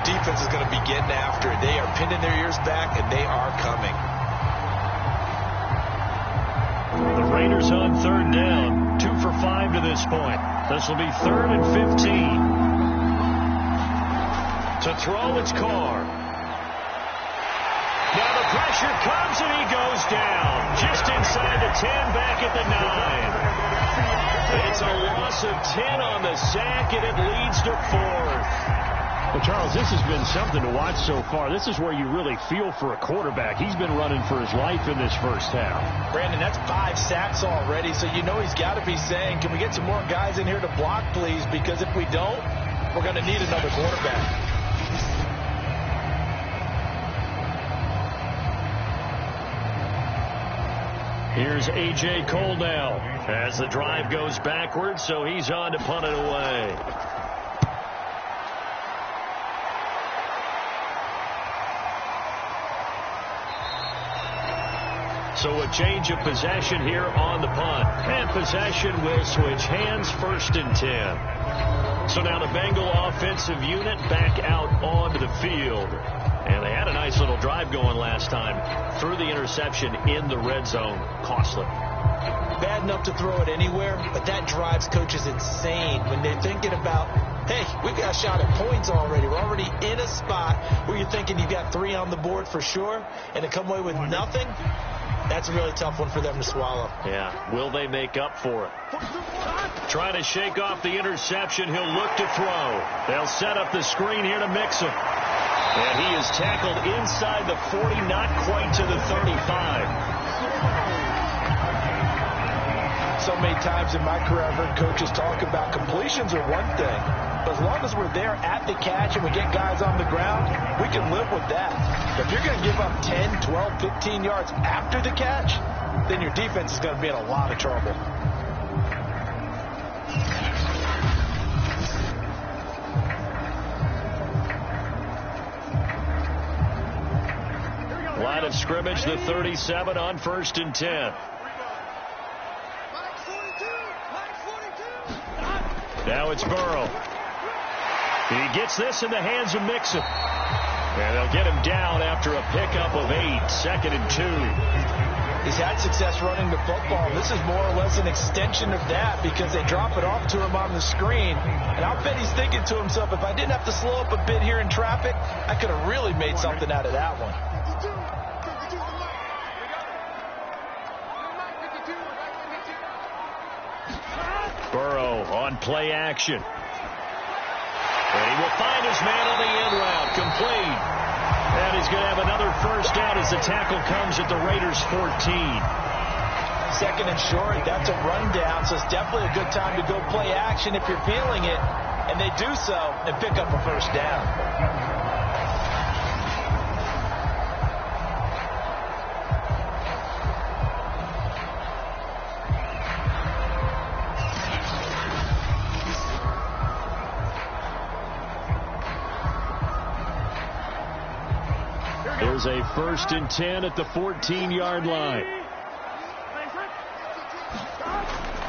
defense is going to be getting after it. They are pinning their ears back, and they are coming. The Raiders on 3rd down, 2 for 5 to this point. This will be 3rd and 15. To throw, it's Carr. Now the pressure comes, and he goes down. Just inside the 10, back at the 9. It's a loss of 10 on the sack, and it leads to 4th. Well, Charles, this has been something to watch so far. This is where you really feel for a quarterback. He's been running for his life in this first half. Brandon, that's 5 sacks already, so you know he's got to be saying, can we get some more guys in here to block, please? Because if we don't, we're going to need another quarterback. Here's A.J. Cole now as the drive goes backwards, so he's on to punt it away. So a change of possession here on the punt. And possession will switch hands, 1st and 10. So now the Bengal offensive unit back out onto the field. And they had a nice little drive going last time. Threw the interception in the red zone. Costly. Bad enough to throw it anywhere, but that drives coaches insane when they're thinking about, hey, we got a shot at points already. We're already in a spot where you're thinking you've got 3 on the board for sure, and to come away with nothing, that's a really tough one for them to swallow. Yeah. Will they make up for it? Trying to shake off the interception. He'll look to throw. They'll set up the screen here to mix him. And he is tackled inside the 40, not quite to the 35. So many times in my career I've heard coaches talk about completions are one thing, but as long as we're there at the catch and we get guys on the ground, we can live with that. But if you're going to give up 10, 12, 15 yards after the catch, then your defense is going to be in a lot of trouble. Line of scrimmage, the 37 on 1st and 10. Now it's Burrow. He gets this in the hands of Mixon. And they'll get him down after a pickup of 8, 2nd and 2. He's had success running the football. This is more or less an extension of that because they drop it off to him on the screen. And I'll bet he's thinking to himself, if I didn't have to slow up a bit here in traffic, I could have really made something out of that one. Burrow on play action. And he will find his man on the end route. Complete. And he's going to have another first down as the tackle comes at the Raiders' 14. 2nd and short. That's a rundown, so it's definitely a good time to go play action if you're feeling it. And they do so and pick up a first down. There's a 1st and 10 at the 14-yard line.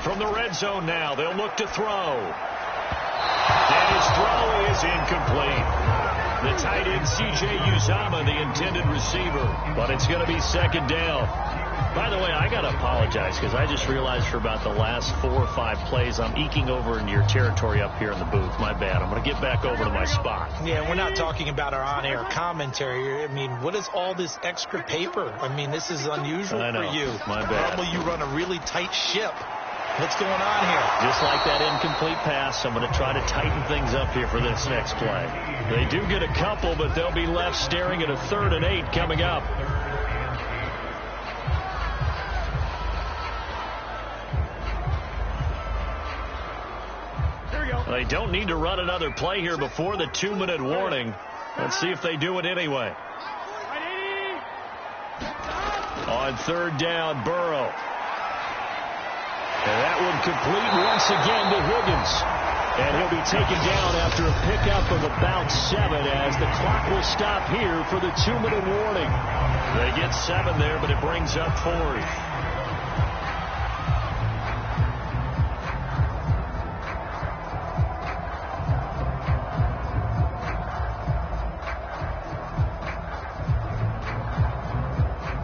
From the red zone now, they'll look to throw. And his throw is incomplete. The tight end, C.J. Uzomah, the intended receiver. But it's going to be 2nd down. By the way, I got to apologize because I just realized for about the last 4 or 5 plays, I'm eking over into your territory up here in the booth. My bad. I'm going to get back over to my spot. Yeah, we're not talking about our on-air commentary. I mean, what is all this extra paper? I mean, this is unusual for you. My bad. Normally you run a really tight ship. What's going on here? Just like that incomplete pass, I'm going to try to tighten things up here for this next play. They do get a couple, but they'll be left staring at a 3rd and 8 coming up. They don't need to run another play here before the 2-minute warning. Let's see if they do it anyway. On 3rd down, Burrow. And that one complete once again to Higgins. And he'll be taken down after a pickup of about 7 as the clock will stop here for the 2-minute warning. They get 7 there, but it brings up 4th.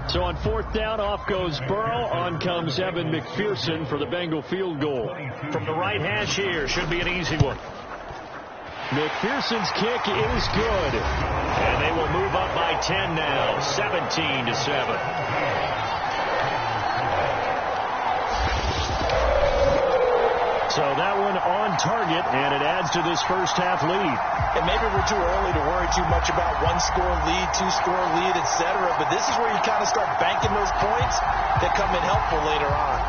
So on fourth down, off goes Burrow. On comes Evan McPherson for the Bengal field goal. From the right hash here, should be an easy one. McPherson's kick is good. And they will move up by 10 now, 17-7. So that one on target, and it adds to this first half lead. And maybe we're too early to worry too much about one-score lead, two-score lead, etc. But this is where you kind of start banking those points that come in helpful later on.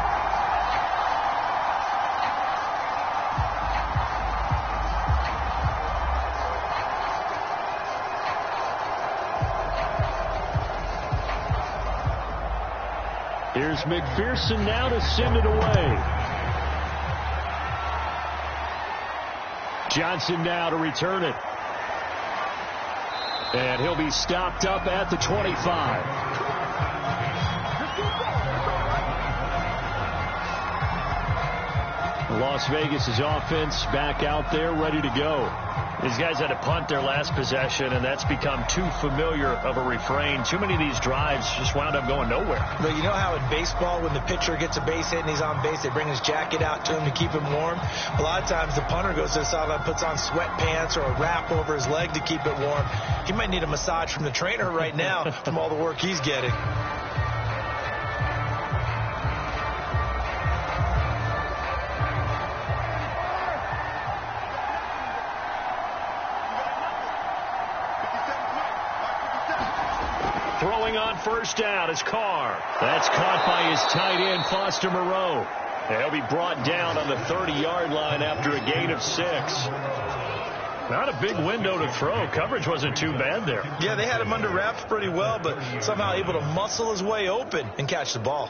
Here's McPherson now to send it away. Johnson now to return it. And he'll be stopped up at the 25. Las Vegas' offense back out there ready to go. These guys had to punt their last possession, and that's become too familiar of a refrain. Too many of these drives just wound up going nowhere. But you know how in baseball, when the pitcher gets a base hit and he's on base, they bring his jacket out to him to keep him warm? A lot of times the punter goes to the sideline, puts on sweatpants or a wrap over his leg to keep it warm. He might need a massage from the trainer right now from all the work he's getting. Throwing on first down is Carr. That's caught by his tight end, Foster Moreau. And he'll be brought down on the 30-yard line after a gain of 6. Not a big window to throw. Coverage wasn't too bad there. Yeah, they had him under wraps pretty well, but somehow able to muscle his way open and catch the ball.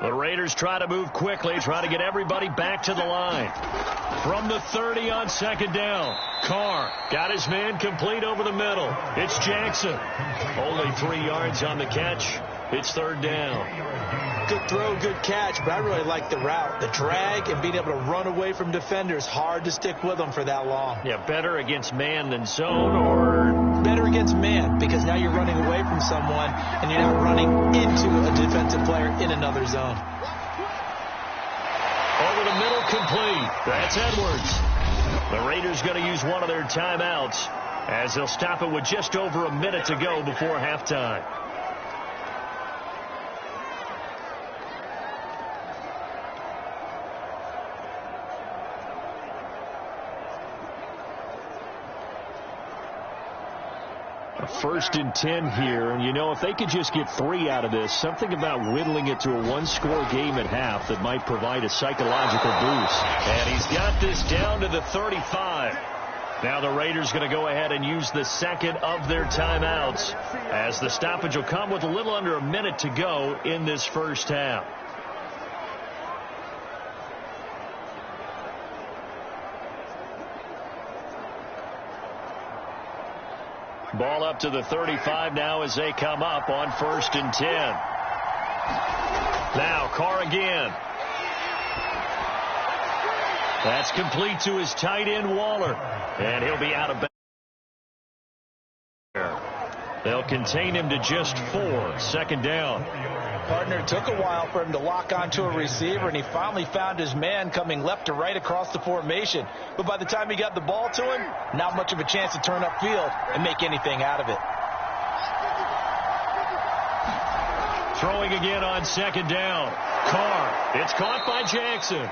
The Raiders try to move quickly, try to get everybody back to the line. From the 30 on second down, Carr got his man complete over the middle. It's Jackson. Only 3 yards on the catch. It's third down. Good throw, good catch, but I really like the route. The drag and being able to run away from defenders. Hard to stick with them for that long. Yeah, better against man than zone, or better against man, because now you're running away from someone and you're not running into a defensive player in another zone. Over the middle, complete. That's Edwards. The Raiders going to use one of their timeouts as they'll stop it with just over a minute to go before halftime. First and 10 here, and you know, if they could just get 3 out of this, something about whittling it to a one-score game at half that might provide a psychological boost. And he's got this down to the 35. Now the Raiders going to go ahead and use the second of their timeouts as the stoppage will come with a little under a minute to go in this first half. Ball up to the 35 now as they come up on first and 10. Now Carr again. That's complete to his tight end, Waller. And he'll be out of bounds. They'll contain him to just 4. Second down. Partner, took a while for him to lock onto a receiver, and he finally found his man coming left to right across the formation. But by the time he got the ball to him, not much of a chance to turn upfield and make anything out of it. Throwing again on second down. Carr. It's caught by Jackson.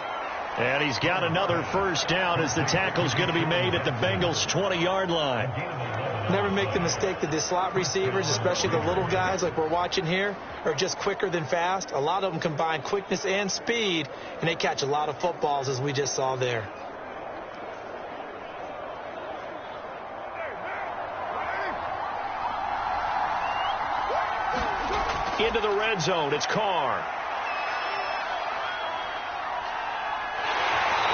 And he's got another first down as the tackle's going to be made at the Bengals' 20-yard line. Never make the mistake that the slot receivers, especially the little guys like we're watching here, are just quicker than fast. A lot of them combine quickness and speed, and they catch a lot of footballs, as we just saw there. Into the red zone, it's Carr.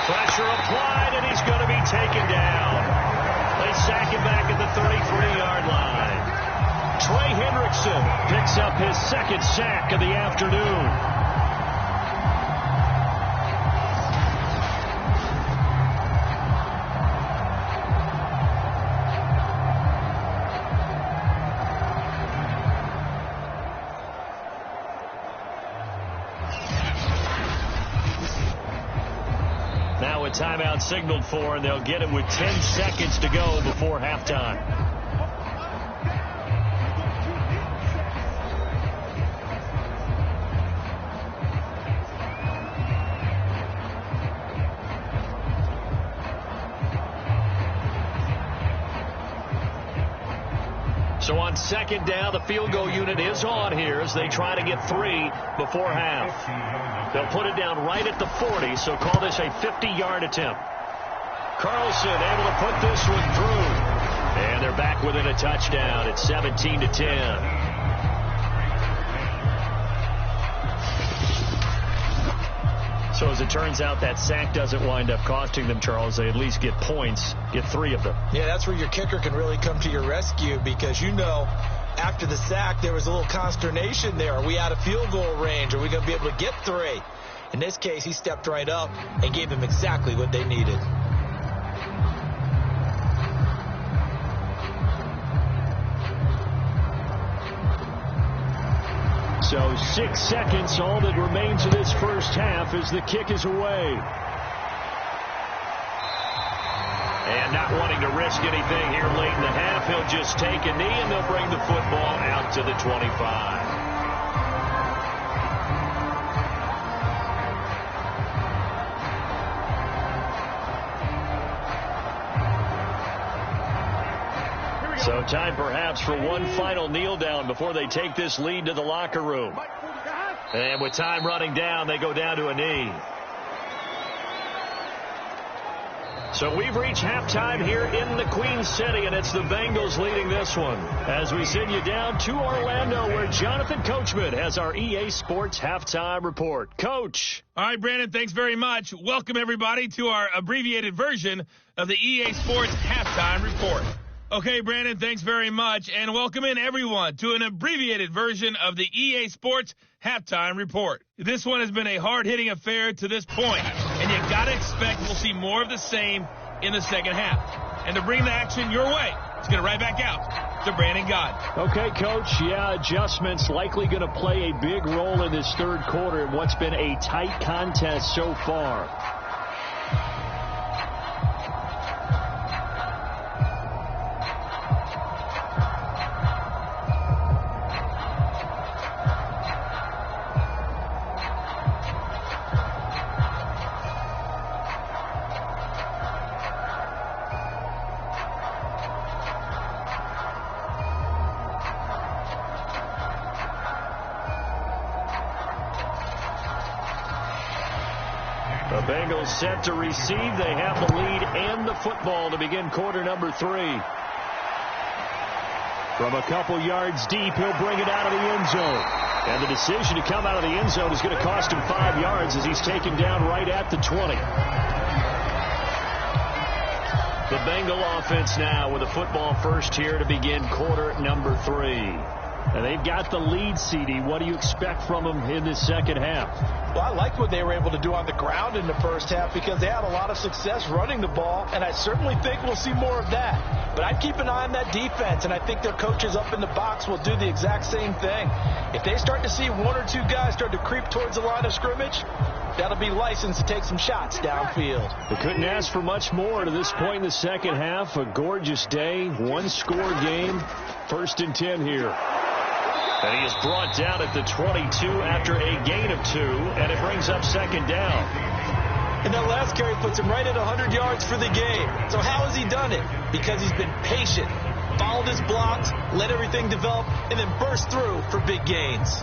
Pressure applied, and he's going to be taken down. They sack him back at the 33-yard line. Trey Hendrickson picks up his second sack of the afternoon. a timeout signaled for, and they'll get it with 10 seconds to go before halftime. So on second down, the field goal unit is on here as they try to get 3 before half. They'll put it down right at the 40, so call this a 50-yard attempt. Carlson able to put this one through. And they're back within a touchdown. It's 17-10. So as it turns out, that sack doesn't wind up costing them, Charles. They at least get points, get 3 of them. Yeah, that's where your kicker can really come to your rescue because, you know, after the sack, there was a little consternation there. Are we out of field goal range? Are we going to be able to get 3? In this case, he stepped right up and gave them exactly what they needed. So 6 seconds, all that remains of this first half as the kick is away. And not wanting to risk anything here late in the half, he'll just take a knee and they'll bring the football out to the 25. So time perhaps for one final kneel down before they take this lead to the locker room. And with time running down, they go down to a knee. So we've reached halftime here in the Queen City, and it's the Bengals leading this one. As we send you down to Orlando, where Jonathan Coachman has our EA Sports Halftime Report. Coach. All right, Brandon, thanks very much. Welcome, everybody, to our abbreviated version of the EA Sports Halftime Report. Okay, Brandon, thanks very much, and welcome in everyone to an abbreviated version of the EA Sports Halftime Report. This one has been a hard-hitting affair to this point, and you got to expect we'll see more of the same in the second half. And to bring the action your way, let's get it right back out to Brandon God. Okay, Coach, yeah, adjustments likely going to play a big role in this third quarter in what's been a tight contest so far. The Bengals set to receive. They have the lead and the football to begin quarter number 3. From a couple yards deep, he'll bring it out of the end zone. And the decision to come out of the end zone is going to cost him 5 yards as he's taken down right at the 20. The Bengal offense now with a football first here to begin quarter number 3. And they've got the lead, CD. What do you expect from them in this second half? Well, I like what they were able to do on the ground in the first half because they had a lot of success running the ball, and I certainly think we'll see more of that. But I'd keep an eye on that defense, and I think their coaches up in the box will do the exact same thing. If they start to see 1 or 2 guys start to creep towards the line of scrimmage, that'll be licensed to take some shots downfield. They couldn't ask for much more to this point in the second half. A gorgeous day, 1-score game, 1st and 10 here. And he is brought down at the 22 after a gain of 2, and it brings up second down. And that last carry puts him right at 100 yards for the game. So how has he done it? Because he's been patient, followed his blocks, let everything develop, and then burst through for big gains.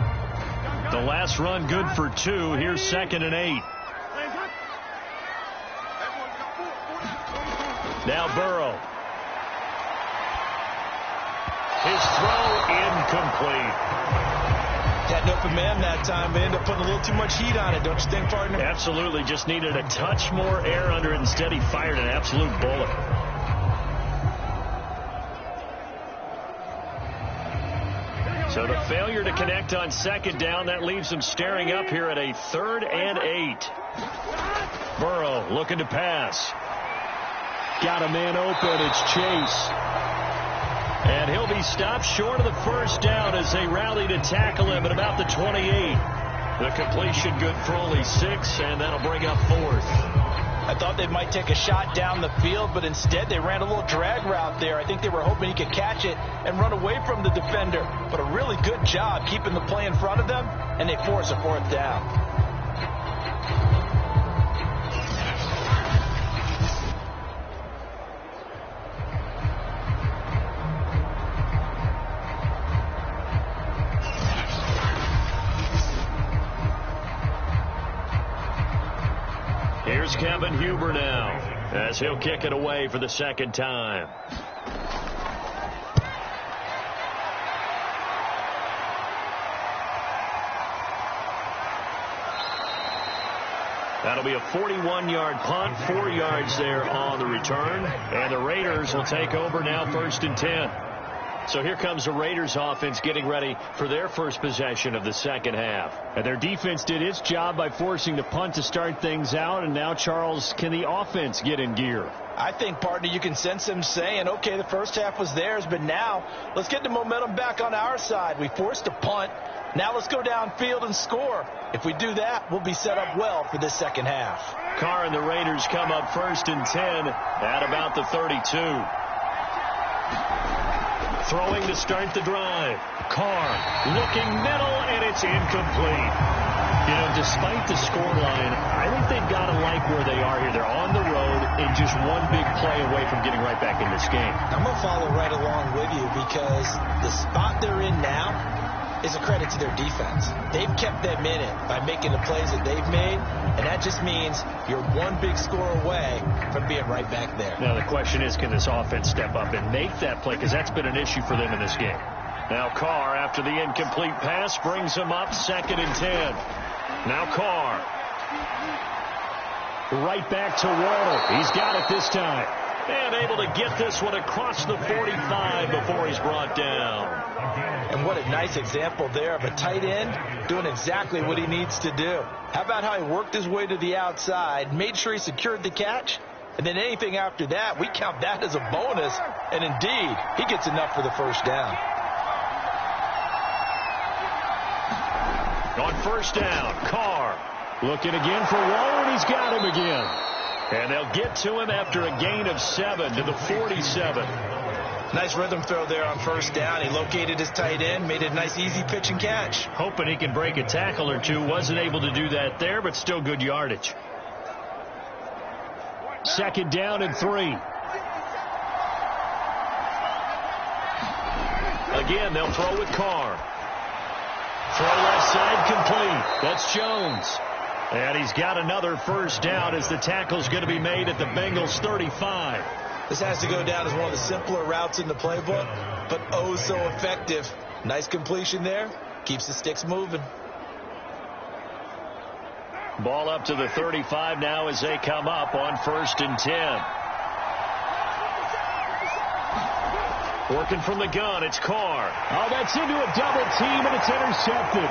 The last run good for 2. Here's 2nd and 8. Now Burrow. His throw incomplete. Had an open man that time, but ended up putting a little too much heat on it, don't you think, partner? Absolutely. Just needed a touch more air under it. Instead, he fired an absolute bullet. So the failure to connect on second down, that leaves him staring up here at a 3rd and 8. Burrow looking to pass. Got a man open. It's Chase. And he'll be stopped short of the first down as they rally to tackle him at about the 28. The completion good for only 6, and that'll bring up 4th. I thought they might take a shot down the field, but instead they ran a little drag route there. I think they were hoping he could catch it and run away from the defender. But a really good job keeping the play in front of them, and they force a 4th down. Here's Kevin Huber now, as he'll kick it away for the 2nd time. That'll be a 41-yard punt, 4 yards there on the return, and the Raiders will take over now 1st and 10. So here comes the Raiders offense getting ready for their first possession of the 2nd half. And their defense did its job by forcing the punt to start things out. And now, Charles, can the offense get in gear? I think, partner, you can sense them saying, okay, the first half was theirs, but now let's get the momentum back on our side. We forced a punt. Now let's go downfield and score. If we do that, we'll be set up well for this 2nd half. Carr and the Raiders come up 1st and 10 at about the 32. Throwing to start the drive. Carr looking middle, and it's incomplete. You know, despite the scoreline, I think they've got to like where they are here. They're on the road and just one big play away from getting right back in this game. I'm going to follow right along with you because the spot they're in now is a credit to their defense. They've kept them in it by making the plays that they've made, and that just means you're one big score away from being right back there. Now the question is, can this offense step up and make that play? Because that's been an issue for them in this game. Now Carr, after the incomplete pass, brings him up 2nd and 10. Now Carr. Right back to Waddle. He's got it this time. And able to get this one across the 45 before he's brought down. And what a nice example there of a tight end doing exactly what he needs to do. How about how he worked his way to the outside, made sure he secured the catch, and then anything after that, we count that as a bonus. And indeed, he gets enough for the 1st down. On 1st down, Carr looking again for Waller, and he's got him again. And they'll get to him after a gain of 7 to the 47. Nice rhythm throw there on 1st down. He located his tight end, made a nice easy pitch and catch. Hoping he can break a tackle or two. Wasn't able to do that there, but still good yardage. 2nd down and 3. Again, they'll throw with Carr. Throw left side complete. That's Jones. And he's got another 1st down as the tackle's going to be made at the Bengals 35. This has to go down as one of the simpler routes in the playbook, but oh so effective. Nice completion there. Keeps the sticks moving. Ball up to the 35 now as they come up on 1st and 10. Working from the gun, it's Carr. Oh, that's into a double team, and it's intercepted.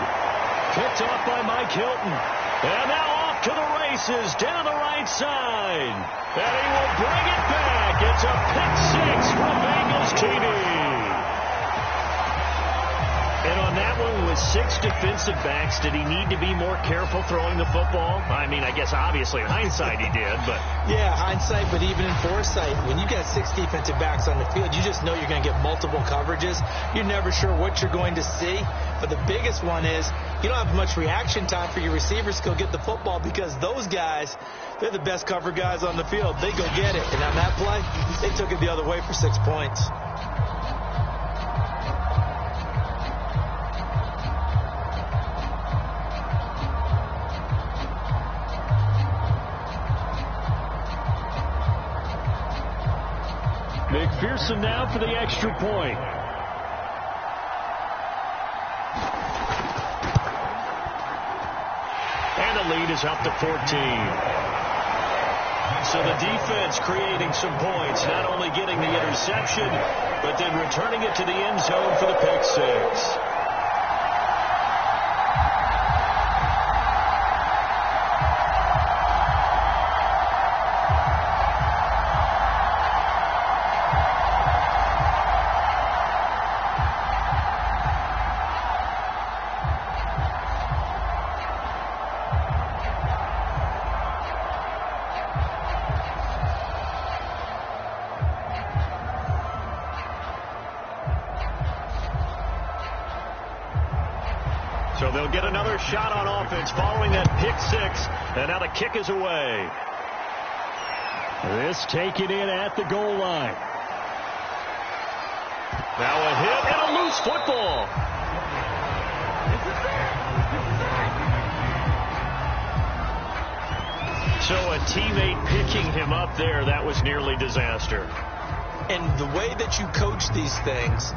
Picked off by Mike Hilton. And now off to the races down the right side. And he will bring it back. It's a pick 6 for Bengals TV. And on that one, with 6 defensive backs, did he need to be more careful throwing the football? I mean, I guess obviously in hindsight he did, but... Yeah, hindsight, but even in foresight, when you got 6 defensive backs on the field, you just know you're going to get multiple coverages. You're never sure what you're going to see. But the biggest one is you don't have much reaction time for your receivers to go get the football because those guys, they're the best cover guys on the field. They go get it. And on that play, they took it the other way for 6 points. McPherson now for the extra point. And the lead is up to 14. So the defense creating some points, not only getting the interception, but then returning it to the end zone for the pick 6. So they'll get another shot on offense following that pick six. And now the kick is away. This taken in at the goal line. Now a hit and a loose football. So a teammate picking him up there, that was nearly disaster. And the way that you coach these things,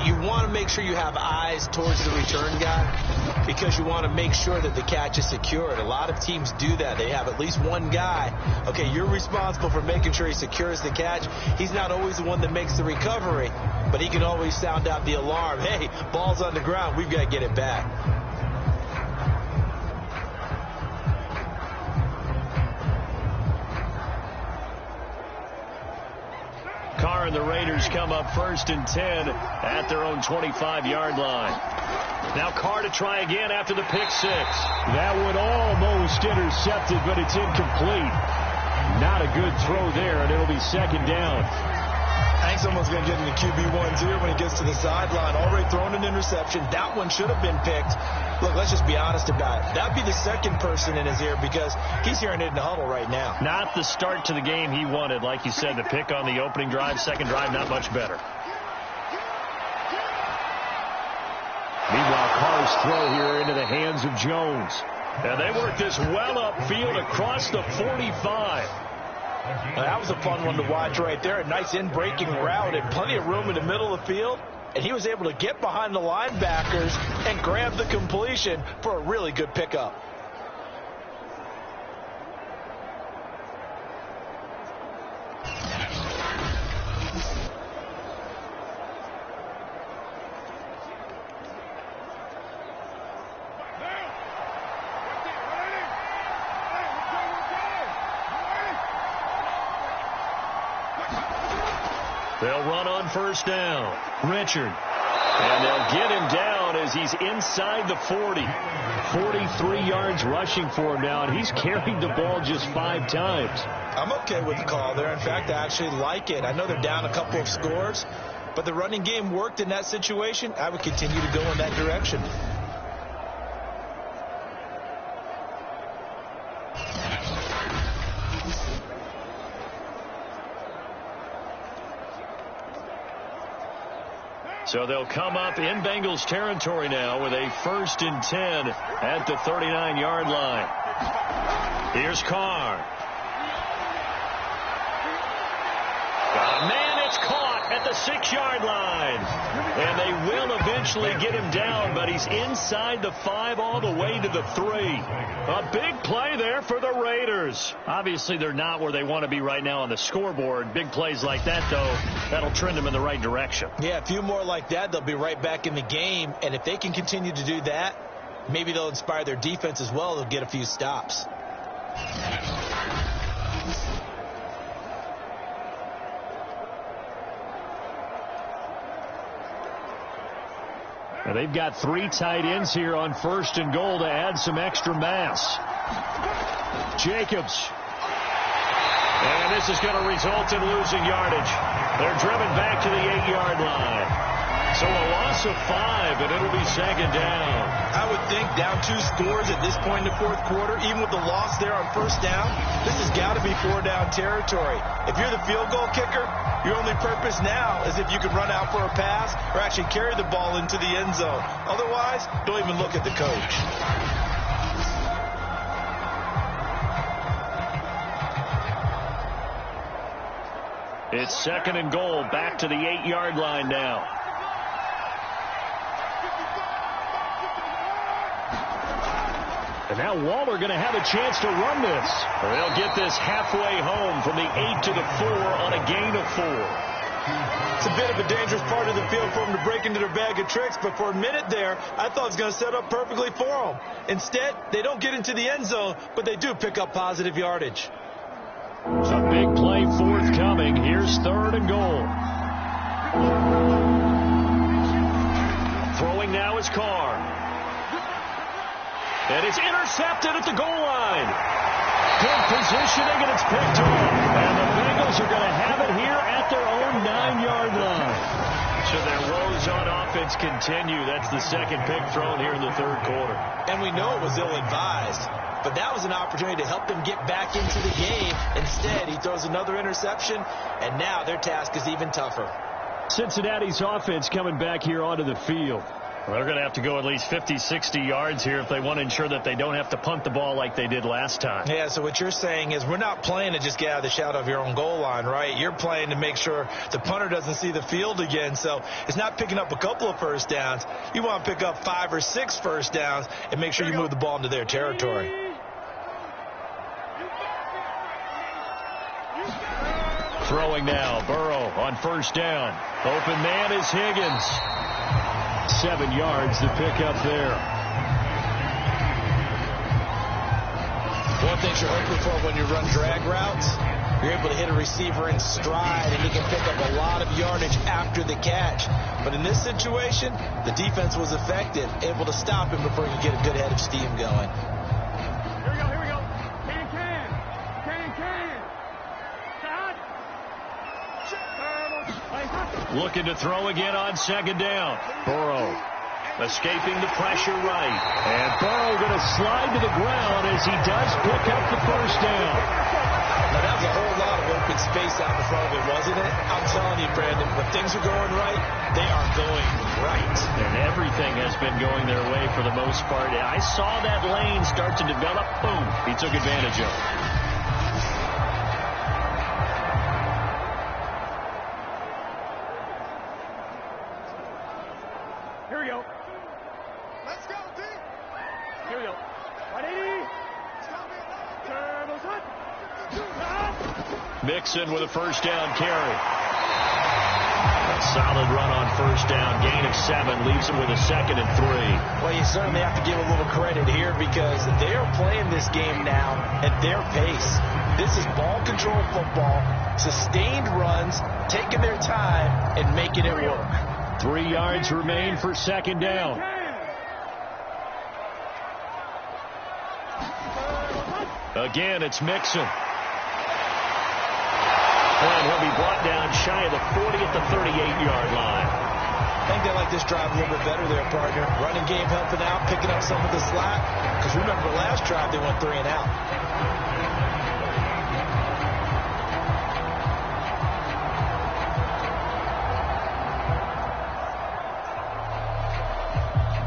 you want to make sure you have eyes towards the return guy because you want to make sure that the catch is secured. A lot of teams do that. They have at least one guy. Okay, you're responsible for making sure he secures the catch. He's not always the one that makes the recovery, but he can always sound out the alarm. Hey, ball's on the ground. We've got to get it back. Carr and the Raiders come up 1st and 10 at their own 25-yard line. Now Carr to try again after the pick six. That one almost intercepted, but it's incomplete. Not a good throw there, and it'll be 2nd down. I think someone's going to get in the QB1 here when he gets to the sideline. Already thrown an interception. That one should have been picked. Look, let's just be honest about it. That'd be the second person in his ear because he's hearing it in the huddle right now. Not the start to the game he wanted. Like you said, the pick on the opening drive, second drive, not much better. Meanwhile, Carr's throw here into the hands of Jones. And they work this well upfield across the 45. That was a fun one to watch right there. A nice in-breaking route and plenty of room in the middle of the field. And he was able to get behind the linebackers and grab the completion for a really good pickup. They'll run on 1st down. Richard. And they'll get him down as he's inside the 40. 43 yards rushing for him now, and he's carried the ball just 5 times. I'm okay with the call there. In fact, I actually like it. I know they're down a couple of scores, but the running game worked in that situation. I would continue to go in that direction. So they'll come up in Bengals territory now with a 1st and 10 at the 39-yard line. Here's Carr. Man, it's caught at the 6-yard line. And they will eventually get him down, but he's inside the 5 all the way to the 3. A big play there for the Raiders. Obviously, they're not where they want to be right now on the scoreboard. Big plays like that, though, that'll trend them in the right direction. Yeah, a few more like that, they'll be right back in the game. And if they can continue to do that, maybe they'll inspire their defense as well. They'll get a few stops. Now they've got 3 tight ends here on 1st and goal to add some extra mass. Jacobs. And this is going to result in losing yardage. They're driven back to the 8-yard line. So a loss of 5, and it'll be 2nd down. I would think down 2 scores at this point in the 4th quarter, even with the loss there on 1st down, this has got to be 4-down territory. If you're the field goal kicker, your only purpose now is if you can run out for a pass or actually carry the ball into the end zone. Otherwise, don't even look at the coach. It's 2nd and goal, back to the 8-yard line now. And now Waller going to have a chance to run this. They'll get this halfway home from the 8 to the 4 on a gain of 4. It's a bit of a dangerous part of the field for them to break into their bag of tricks, but for a minute there, I thought it was going to set up perfectly for them. Instead, they don't get into the end zone, but they do pick up positive yardage. It's a big play forthcoming. Here's 3rd and goal. Throwing now is Carr. And it's intercepted at the goal line. Good positioning, and it's picked off. And the Bengals are going to have it here at their own 9-yard line. So their woes on offense continue. That's the second pick thrown here in the third quarter. And we know it was ill-advised, but that was an opportunity to help them get back into the game. Instead, he throws another interception, and now their task is even tougher. Cincinnati's offense coming back here onto the field. Well, they're going to have to go at least 50, 60 yards here if they want to ensure that they don't have to punt the ball like they did last time. Yeah, so what you're saying is we're not playing to just get out of the shadow of your own goal line, right? You're playing to make sure the punter doesn't see the field again. So it's not picking up a couple of first downs. You want to pick up 5 or 6 first downs and make sure you move the ball into their territory. Throwing now, Burrow on first down. Open man is Higgins. 7 yards to pick up there. One thing you're hoping for when you run drag routes, you're able to hit a receiver in stride, and he can pick up a lot of yardage after the catch. But in this situation, the defense was effective, able to stop him before he could get a good head of steam going. Here we go. Can. Looking to throw again on second down. Burrow escaping the pressure right. And Burrow going to slide to the ground as he does pick up the first down. Now, that was a whole lot of open space out in front of it, wasn't it? I'm telling you, Brandon, when things are going right, they are going right. And everything has been going their way for the most part. I saw that lane start to develop. Boom. He took advantage of it. Here we go. Let's go, D. Here we go. 180. Turbo shot. Mixon with a first down carry. A solid run on first down. Gain of 7 leaves him with a 2nd and 3. Well, you certainly have to give a little credit here because they are playing this game now at their pace. This is ball control football, sustained runs, taking their time and making it work. 3 yards remain for second down. Again, it's Mixon. And he'll be brought down shy of the 40 at the 38-yard line. I think they like this drive a little bit better there, partner. Running game helping out, picking up some of the slack. Because remember, last drive they went 3 and out.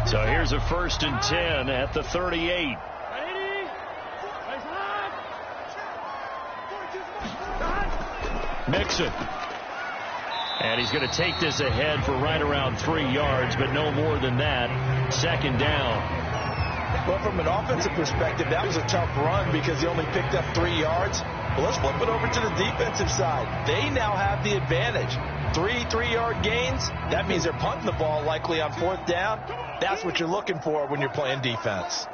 So here's a 1st and 10 at the 38. Mixon. And he's going to take this ahead for right around 3 yards, but no more than that. Second down. Well, from an offensive perspective, that was a tough run because he only picked up 3 yards. Well, let's flip it over to the defensive side. They now have the advantage. 3-3-yard gains. That means they're punting the ball likely on 4th down. That's what you're looking for when you're playing defense.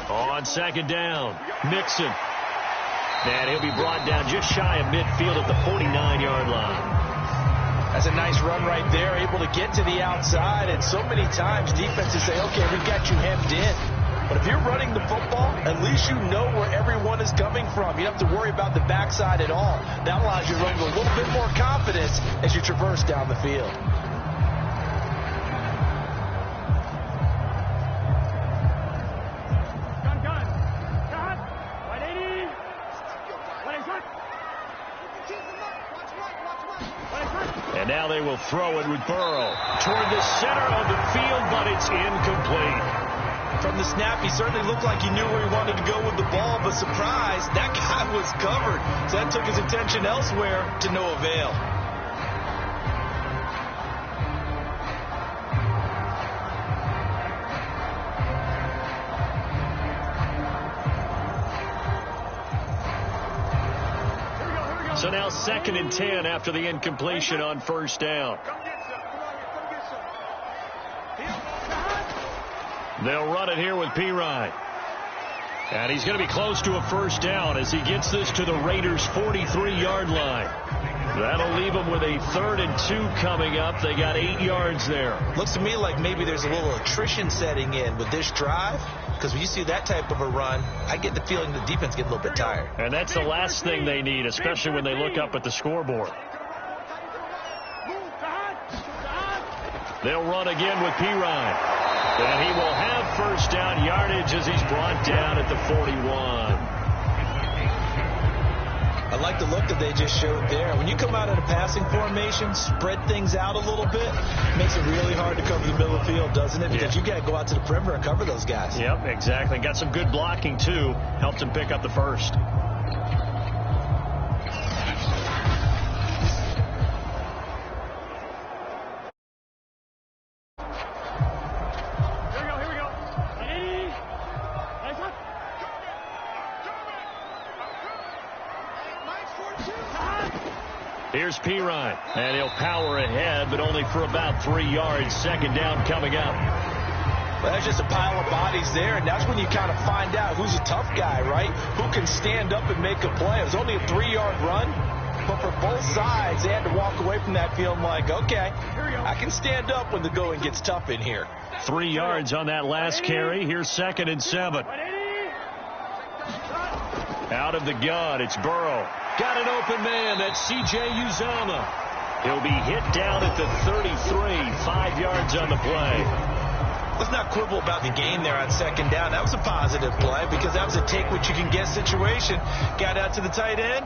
On second down, Mixon. And he'll be brought down just shy of midfield at the 49-yard line. That's a nice run right there, able to get to the outside. And so many times defenses say, okay, we got you hemmed in. But if you're running the football, at least you know where everyone is coming from. You don't have to worry about the backside at all. That allows you to run with a little bit more confidence as you traverse down the field. And now they will throw it with Burrow toward the center of the field, but it's incomplete. From the snap, he certainly looked like he knew where he wanted to go with the ball, but surprise, that guy was covered. So that took his attention elsewhere to no avail. So now 2nd and 10 after the incompletion on first down. They'll run it here with Pirine. And he's going to be close to a first down as he gets this to the Raiders' 43-yard line. That'll leave them with a 3rd and 2 coming up. They got 8 yards there. Looks to me like maybe there's a little attrition setting in with this drive. Because when you see that type of a run, I get the feeling the defense gets a little bit tired. And that's the last thing they need, especially when they look up at the scoreboard. They'll run again with Pirine. And he will have first down yardage as he's brought down at the 41. I like the look that they just showed there. When you come out in a passing formation, spread things out a little bit, makes it really hard to cover the middle of the field, doesn't it? Because you got to go out to the perimeter and cover those guys. Yep, exactly. Got some good blocking, too. Helped him pick up the first. Here's Pirine, and he'll power ahead, but only for about 3 yards. Second down coming up. Well, that's just a pile of bodies there, and that's when you kind of find out who's a tough guy, right? Who can stand up and make a play. It was only a 3-yard run, but for both sides, they had to walk away from that feeling like, okay, I can stand up when the going gets tough in here. 3 yards on that last carry. Here's 2nd and 7. Out of the gun, it's Burrow. Got an open man. That's C.J. Uzomah. He'll be hit down at the 33. 5 yards on the play. Let's not quibble about the gain there on 2nd down. That was a positive play because that was a take-what-you-can-get situation. Got out to the tight end.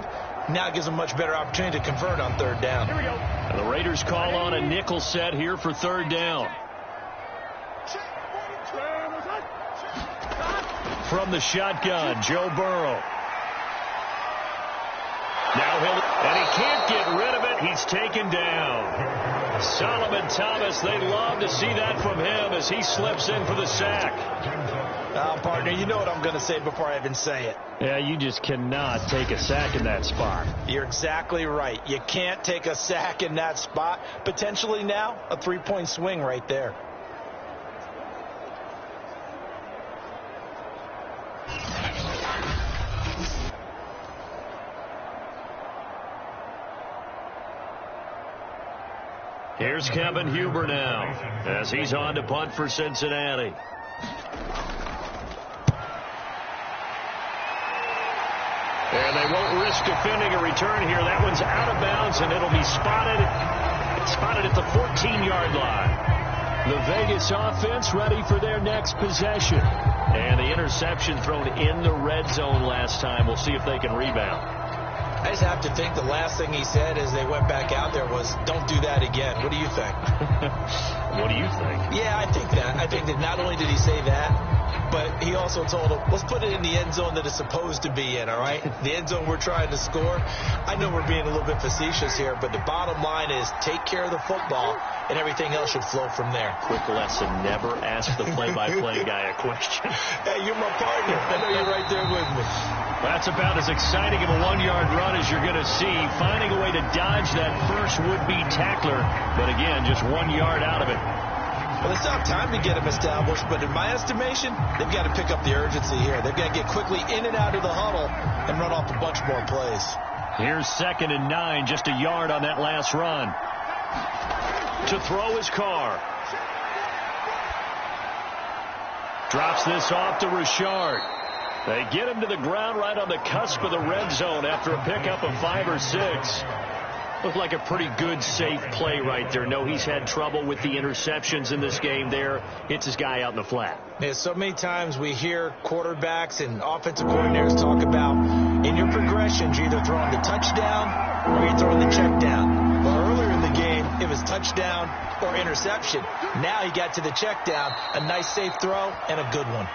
Now it gives them a much better opportunity to convert on 3rd down. Here we go. And the Raiders call on a nickel set here for 3rd down. From the shotgun, Joe Burrow. Now and he can't get rid of it. He's taken down. Solomon Thomas, they'd love to see that from him as he slips in for the sack. Partner, you know what I'm going to say before I even say it. Yeah, you just cannot take a sack in that spot. You're exactly right. You can't take a sack in that spot. Potentially now, a 3-point swing right there. Here's Kevin Huber now as he's on to punt for Cincinnati. And they won't risk defending a return here. That one's out of bounds, and it'll be spotted at the 14-yard line. The Vegas offense ready for their next possession. And the interception thrown in the red zone last time. We'll see if they can rebound. I just have to think the last thing he said as they went back out there was, don't do that again. What do you think? What do you think? Yeah, I think that. I think that not only did he say that, but he also told him, let's put it in the end zone that it's supposed to be in, all right? The end zone we're trying to score. I know we're being a little bit facetious here, but the bottom line is take care of the football, and everything else should flow from there. Quick lesson, never ask the play-by-play guy a question. Hey, you're my partner. I know you're right there with me. That's about as exciting of a 1-yard run as you're going to see. Finding a way to dodge that first would-be tackler. But again, just 1 yard out of it. Well, they still have time to get him established, but in my estimation, they've got to pick up the urgency here. They've got to get quickly in and out of the huddle and run off a bunch more plays. Here's 2nd and 9, just a yard on that last run. To throw his Carr. Drops this off to Richard. They get him to the ground right on the cusp of the red zone after a pickup of 5 or 6. Looked like a pretty good, safe play right there. No, he's had trouble with the interceptions in this game there. Hits his guy out in the flat. Yeah, so many times we hear quarterbacks and offensive coordinators talk about in your progressions, you're either throwing the touchdown or you're throwing the check down. Well, earlier in the game, it was touchdown or interception. Now he got to the check down, a nice safe throw, and a good one.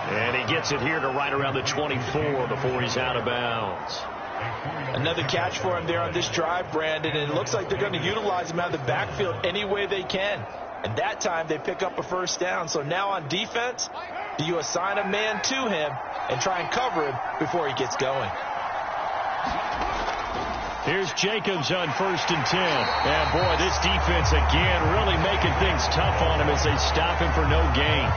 And he gets it here to right around the 24 before he's out of bounds. Another catch for him there on this drive, Brandon, and it looks like they're going to utilize him out of the backfield any way they can. And that time they pick up a first down. So now on defense, do you assign a man to him and try and cover him before he gets going? Here's Jacobs on 1st and 10. And boy, this defense again really making things tough on him as they stop him for no gain.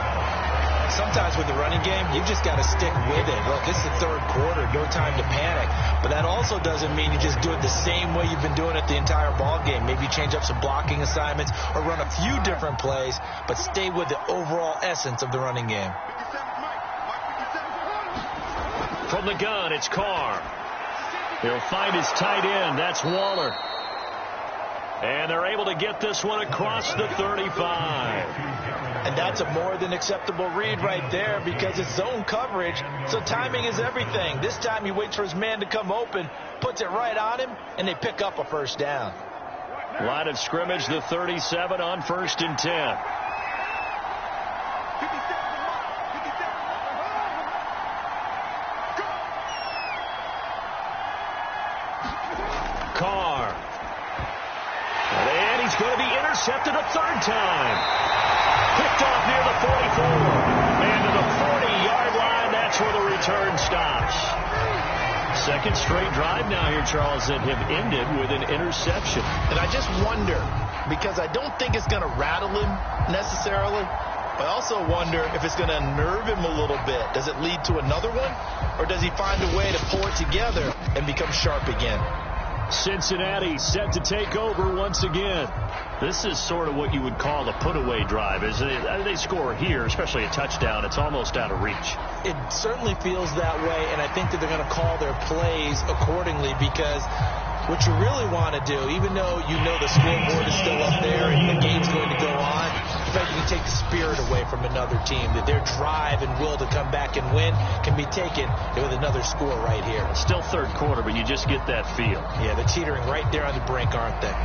Sometimes with the running game, you've just got to stick with it. Look, it's the 3rd quarter, no time to panic. But that also doesn't mean you just do it the same way you've been doing it the entire ball game. Maybe change up some blocking assignments or run a few different plays, but stay with the overall essence of the running game. From the gun, it's Carr. He'll find his tight end. That's Waller. And they're able to get this one across the 35. And that's a more than acceptable read right there because it's zone coverage, so timing is everything. This time he waits for his man to come open, puts it right on him, and they pick up a first down. Line of scrimmage, the 37 on 1st and 10. Carr. And he's going to be intercepted a third time. Picked off near the 44. And to the 40-yard line, that's where the return stops. Second straight drive now here, Charles, that have ended with an interception. And I just wonder, because I don't think it's going to rattle him necessarily, but I also wonder if it's going to unnerve him a little bit. Does it lead to another one? Or does he find a way to pull it together and become sharp again? Cincinnati set to take over once again. This is sort of what you would call a put-away drive. As they score here, especially a touchdown, it's almost out of reach. It certainly feels that way, and I think that they're going to call their plays accordingly because what you really want to do, even though you know the scoreboard is still up there and the game's going to go on, in fact, you can take the spirit away from another team, that their drive and will to come back and win can be taken with another score right here. Still third quarter, but you just get that feel. Yeah, they're teetering right there on the brink, aren't they?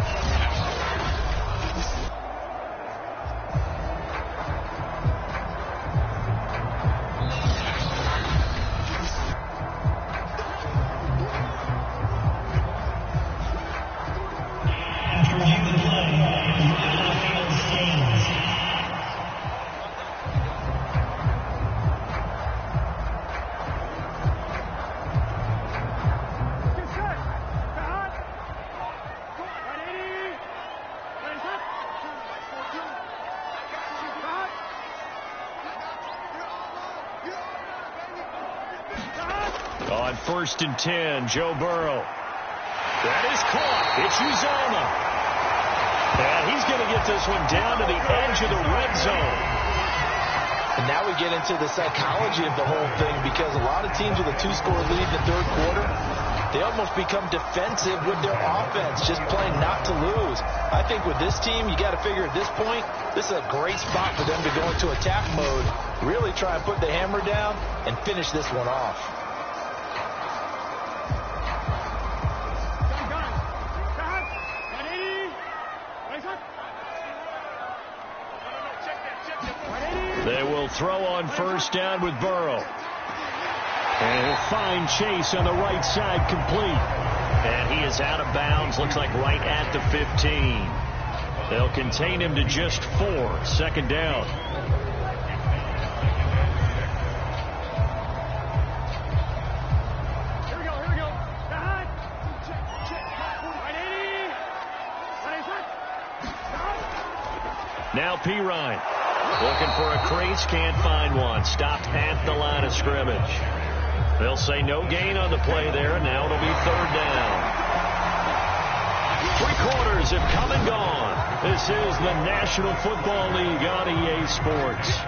On 1st and 10, Joe Burrow. That is caught. It's Uzomah. And he's going to get this one down to the edge of the red zone. And now we get into the psychology of the whole thing because a lot of teams with a 2-score lead in the third quarter, they almost become defensive with their offense, just playing not to lose. I think with this team, you got to figure at this point, this is a great spot for them to go into attack mode, really try and put the hammer down and finish this one off. They will throw on 1st down with Burrow. And he'll find Chase on the right side complete. And he is out of bounds, looks like right at the 15. They'll contain him to just 4. 2nd down. Here we go. Now Pirine. Looking for a crease, can't find one. Stopped at the line of scrimmage. They'll say no gain on the play there, and now it'll be 3rd down. 3 quarters have come and gone. This is the National Football League on EA Sports.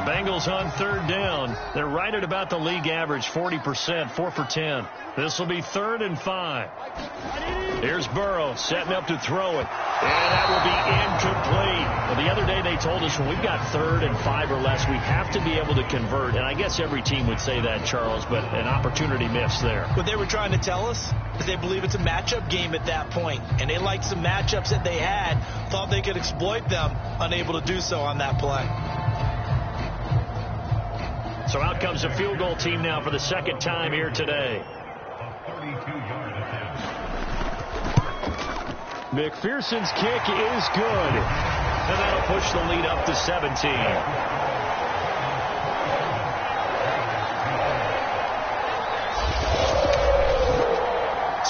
Bengals on 3rd down. They're right at about the league average, 40%, 4 for 10. This will be 3rd and 5. Here's Burrow setting up to throw it. And that will be incomplete. Well, the other day they told us when we've got 3rd and 5 or less, we have to be able to convert. And I guess every team would say that, Charles, but an opportunity missed there. What they were trying to tell us is they believe it's a matchup game at that point. And they liked some matchups that they had, thought they could exploit them, unable to do so on that play. So out comes a field goal team now for the 2nd time here today. McPherson's kick is good. And that'll push the lead up to 17.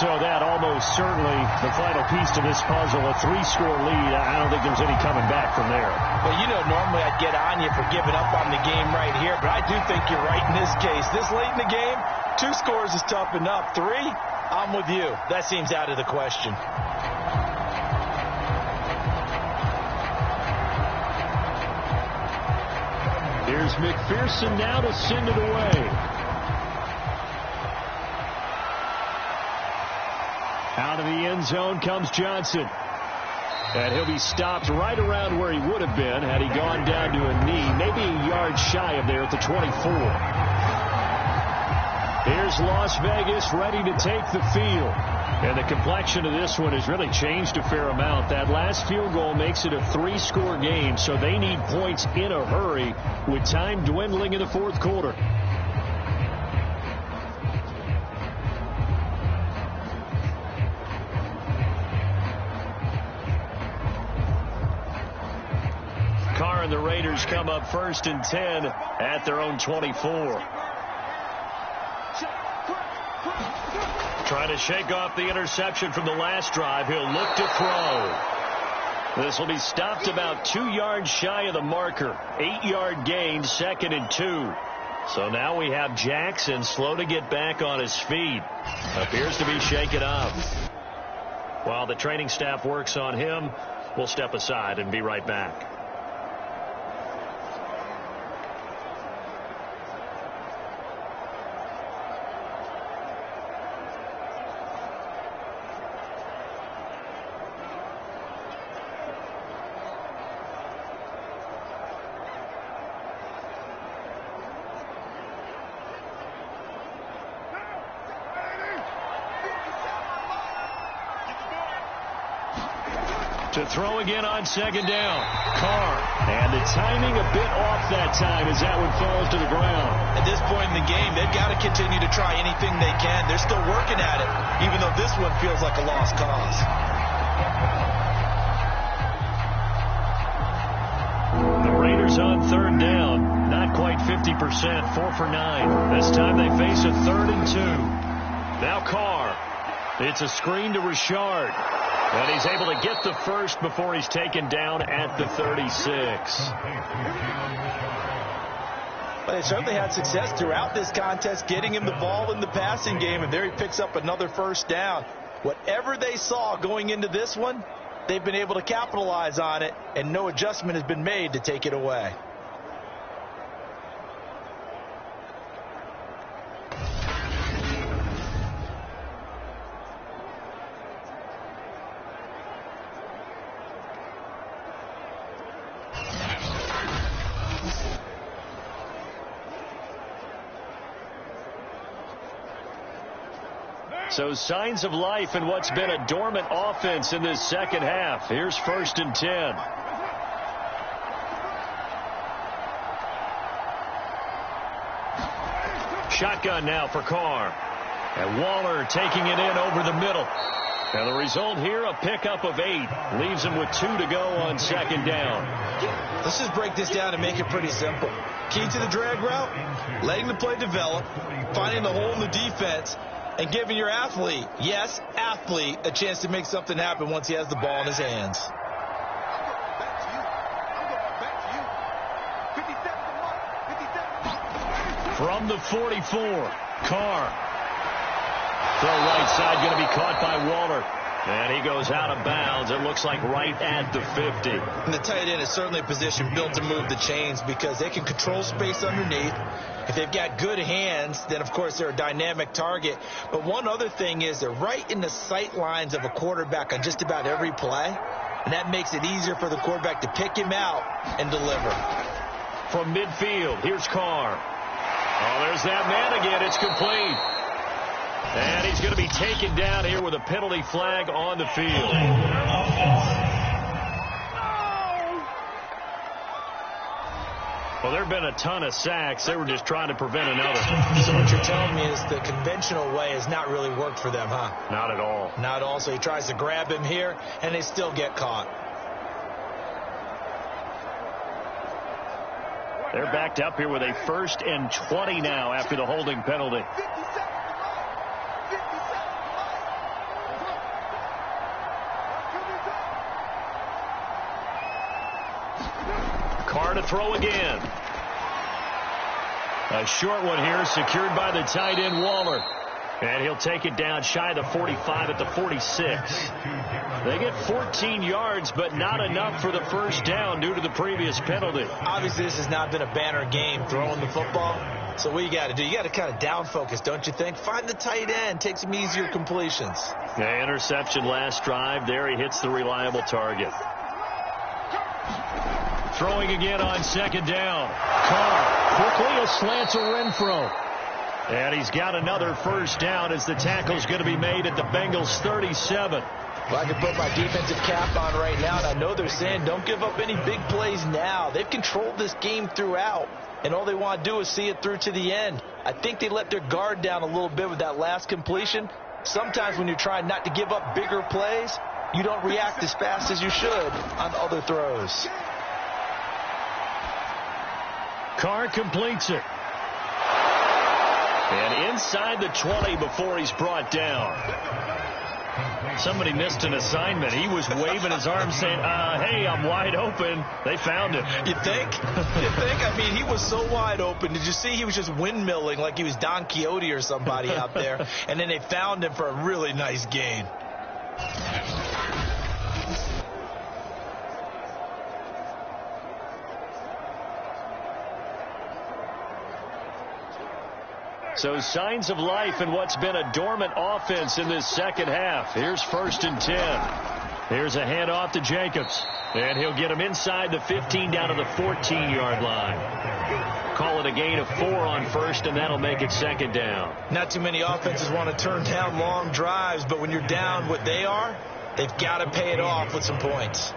So that almost certainly the final piece to this puzzle, a 3-score lead. I don't think there's any coming back from there. Well, you know, normally I'd get on you for giving up on the game right here, but I do think you're right in this case. This late in the game, 2 scores is tough enough. 3, I'm with you. That seems out of the question. Here's McPherson now to send it away. Out of the end zone comes Johnson. And he'll be stopped right around where he would have been had he gone down to a knee, maybe a yard shy of there at the 24. Here's Las Vegas ready to take the field. And the complexion of this one has really changed a fair amount. That last field goal makes it a 3-score game, so they need points in a hurry with time dwindling in the 4th quarter. Carr and the Raiders come up 1st and 10 at their own 24. Trying to shake off the interception from the last drive. He'll look to throw. This will be stopped about 2 yards shy of the marker. 8-yard gain, 2nd and 2. So now we have Jackson slow to get back on his feet. Appears to be shaken up. While the training staff works on him, we'll step aside and be right back. To throw again on 2nd down. Carr. And the timing a bit off that time as that one falls to the ground. At this point in the game, they've got to continue to try anything they can. They're still working at it, even though this one feels like a lost cause. The Raiders on 3rd down. Not quite 50%. 4 for 9. This time they face a 3rd and 2. Now Carr. It's a screen to Richard. And he's able to get the first before he's taken down at the 36. Well, they certainly had success throughout this contest getting him the ball in the passing game, and there he picks up another 1st down. Whatever they saw going into this one, they've been able to capitalize on it, and no adjustment has been made to take it away. So signs of life in what's been a dormant offense in this 2nd half. Here's 1st and 10. Shotgun now for Carr. And Waller taking it in over the middle. And the result here, a pickup of 8. Leaves him with 2 to go on 2nd down. Let's just break this down and make it pretty simple. Key to the drag route, letting the play develop, finding the hole in the defense, and giving your athlete, yes, athlete, a chance to make something happen once he has the ball in his hands. From the 44, Carr. Throw right side going to be caught by Waller. And he goes out of bounds. It looks like right at the 50. And the tight end is certainly a position built to move the chains because they can control space underneath. If they've got good hands, then, of course, they're a dynamic target. But one other thing is they're right in the sight lines of a quarterback on just about every play. And that makes it easier for the quarterback to pick him out and deliver. From midfield, here's Carr. Oh, there's that man again. It's complete. And he's going to be taken down here with a penalty flag on the field. Well, there have been a ton of sacks. They were just trying to prevent another. So what you're telling me is the conventional way has not really worked for them, huh? Not at all. Not at all. So he tries to grab him here, and they still get caught. They're backed up here with a 1st and 20 now after the holding penalty. Carr to throw again. A short one here, secured by the tight end Waller. And he'll take it down shy of the 45 at the 46. They get 14 yards, but not enough for the first down due to the previous penalty. Obviously, this has not been a banner game throwing the football. So what you got to do, you got to kind of down focus, don't you think? Find the tight end, take some easier completions. The interception last drive. There he hits the reliable target. Throwing again on second down. Carr quickly a slant to Renfro. And he's got another first down as the tackle's going to be made at the Bengals 37. Well, I can put my defensive cap on right now, and I know they're saying don't give up any big plays now. They've controlled this game throughout, and all they want to do is see it through to the end. I think they let their guard down a little bit with that last completion. Sometimes when you're trying not to give up bigger plays, you don't react as fast as you should on other throws. Carr completes it. And inside the 20 before he's brought down. Somebody missed an assignment. He was waving his arms saying, hey, I'm wide open. They found him. You think? You think? I mean, he was so wide open. Did you see he was just windmilling like he was Don Quixote or somebody out there? And then they found him for a really nice gain. So signs of life in what's been a dormant offense in this second half. Here's 1st and 10. Here's a handoff to Jacobs. And he'll get him inside the 15 down to the 14-yard line. Call it a gain of 4 on first, and that'll make it second down. Not too many offenses want to turn down long drives, but when you're down what they are, they've got to pay it off with some points.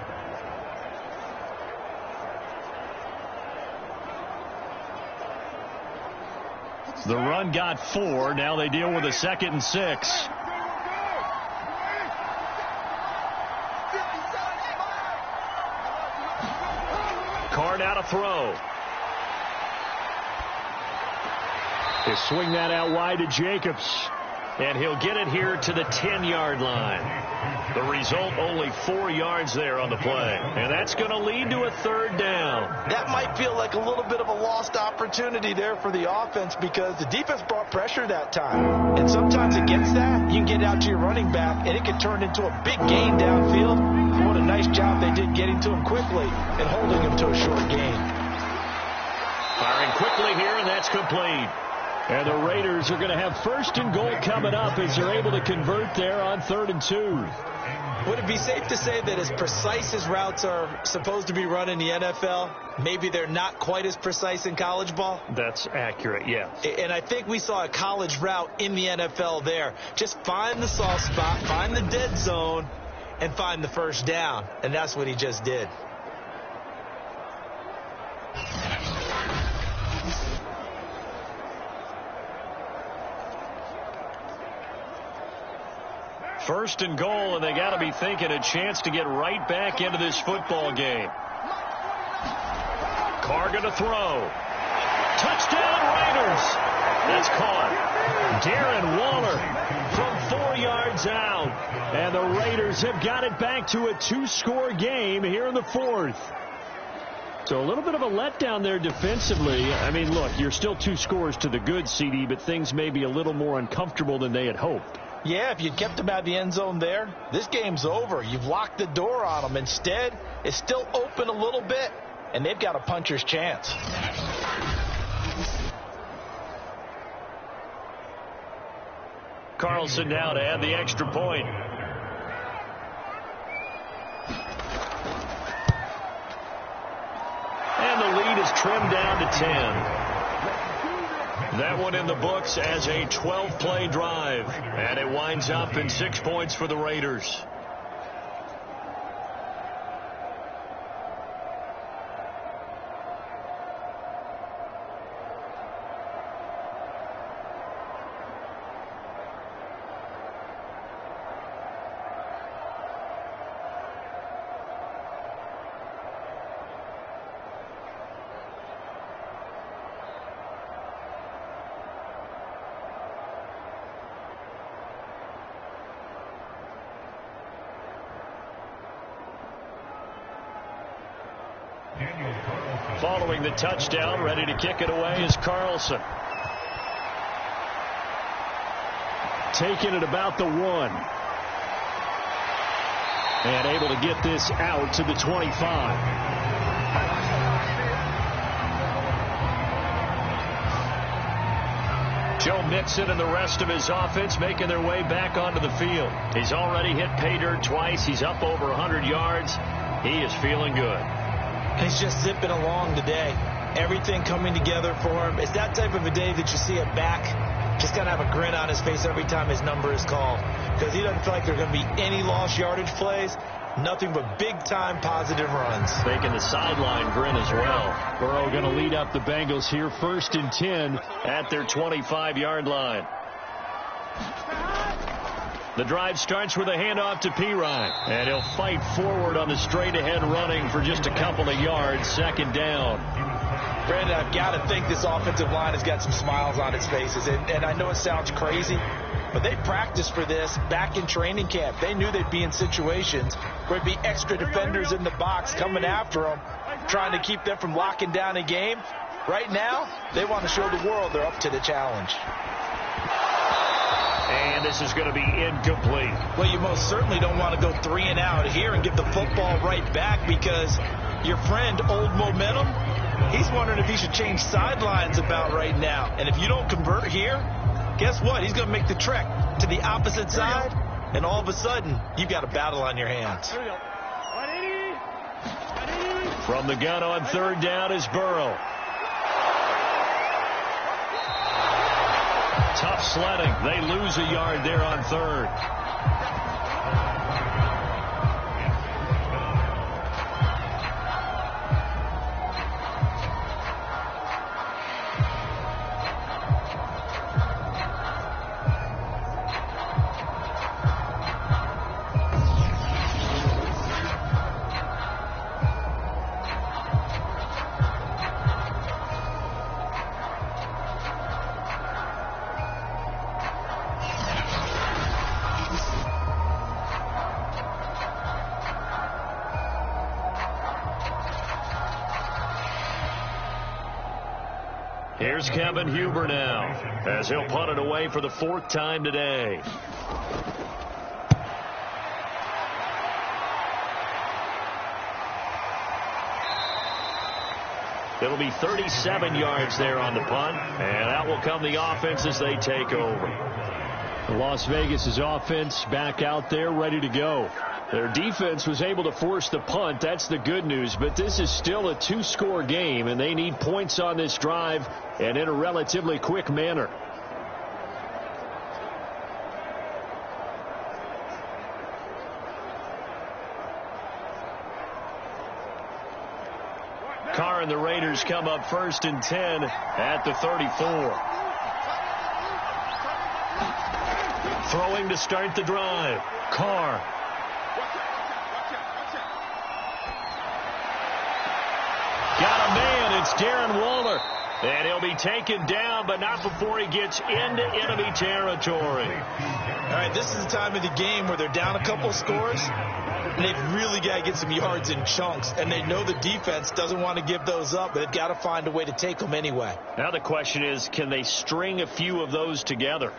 The run got 4. Now they deal with a 2nd and 6. Carr now to throw. He'll swing that out wide to Jacobs. And he'll get it here to the 10-yard line. The result, only 4 yards there on the play. And that's going to lead to a 3rd down. That might feel like a little bit of a lost opportunity there for the offense because the defense brought pressure that time. And sometimes against that, you can get out to your running back, and it can turn into a big gain downfield. What a nice job they did getting to him quickly and holding him to a short gain. Firing quickly here, and that's complete. And the Raiders are going to have 1st and goal coming up as they're able to convert there on 3rd and 2. Would it be safe to say that as precise as routes are supposed to be run in the NFL, maybe they're not quite as precise in college ball? That's accurate, yes. And I think we saw a college route in the NFL there. Just find the soft spot, find the dead zone, and find the first down. And that's what he just did. First and goal, and they got to be thinking a chance to get right back into this football game. Carr going to throw. Touchdown, Raiders. That's caught. Darren Waller from 4 yards out. And the Raiders have got it back to a 2-score game here in the 4th. So a little bit of a letdown there defensively. I mean, look, you're still 2 scores to the good, CD, but things may be a little more uncomfortable than they had hoped. Yeah, if you'd kept them out of the end zone there, this game's over. You've locked the door on them. Instead, it's still open a little bit, and they've got a puncher's chance. Carlson now to add the extra point. And the lead is trimmed down to 10. That one in the books as a 12-play drive. And it winds up in 6 points for the Raiders. Following the touchdown, ready to kick it away is Carlson. Taking it about the 1. And able to get this out to the 25. Joe Mixon and the rest of his offense making their way back onto the field. He's already hit pay dirt twice. He's up over 100 yards. He is feeling good. He's just zipping along today. Everything coming together for him. It's that type of a day that you see a back just got to have a grin on his face every time his number is called, because he doesn't feel like there are going to be any lost yardage plays. Nothing but big-time positive runs. Making the sideline grin as well. Burrow going to lead up the Bengals here, 1st and 10 at their 25-yard line. The drive starts with a handoff to Pirine, and he'll fight forward on the straight-ahead running for just a couple of yards. 2nd down. Brandon, I've got to think this offensive line has got some smiles on its faces, and I know it sounds crazy, but they practiced for this back in training camp. They knew they'd be in situations where there'd be extra defenders in the box coming after them, trying to keep them from locking down a game. Right now, they want to show the world they're up to the challenge. And this is going to be incomplete. Well, you most certainly don't want to go 3 and out here and give the football right back, because your friend, Old Momentum, he's wondering if he should change sidelines about right now. And if you don't convert here, guess what? He's going to make the trek to the opposite side, and all of a sudden, you've got a battle on your hands. From the gun on 3rd down is Burrow. Tough sledding. They lose a yard there on 3rd. Here's Kevin Huber now, as he'll punt it away for the 4th time today. It'll be 37 yards there on the punt, and out will come the offense as they take over. Las Vegas' offense back out there ready to go. Their defense was able to force the punt. That's the good news. But this is still a 2-score game, and they need points on this drive and in a relatively quick manner. Carr and the Raiders come up 1st and 10 at the 34. Throwing to start the drive. Carr. Got a man. It's Darren Waller. And he'll be taken down, but not before he gets into enemy territory. All right, this is the time of the game where they're down a couple scores, and they've really got to get some yards in chunks. And they know the defense doesn't want to give those up, but they've got to find a way to take them anyway. Now the question is, can they string a few of those together?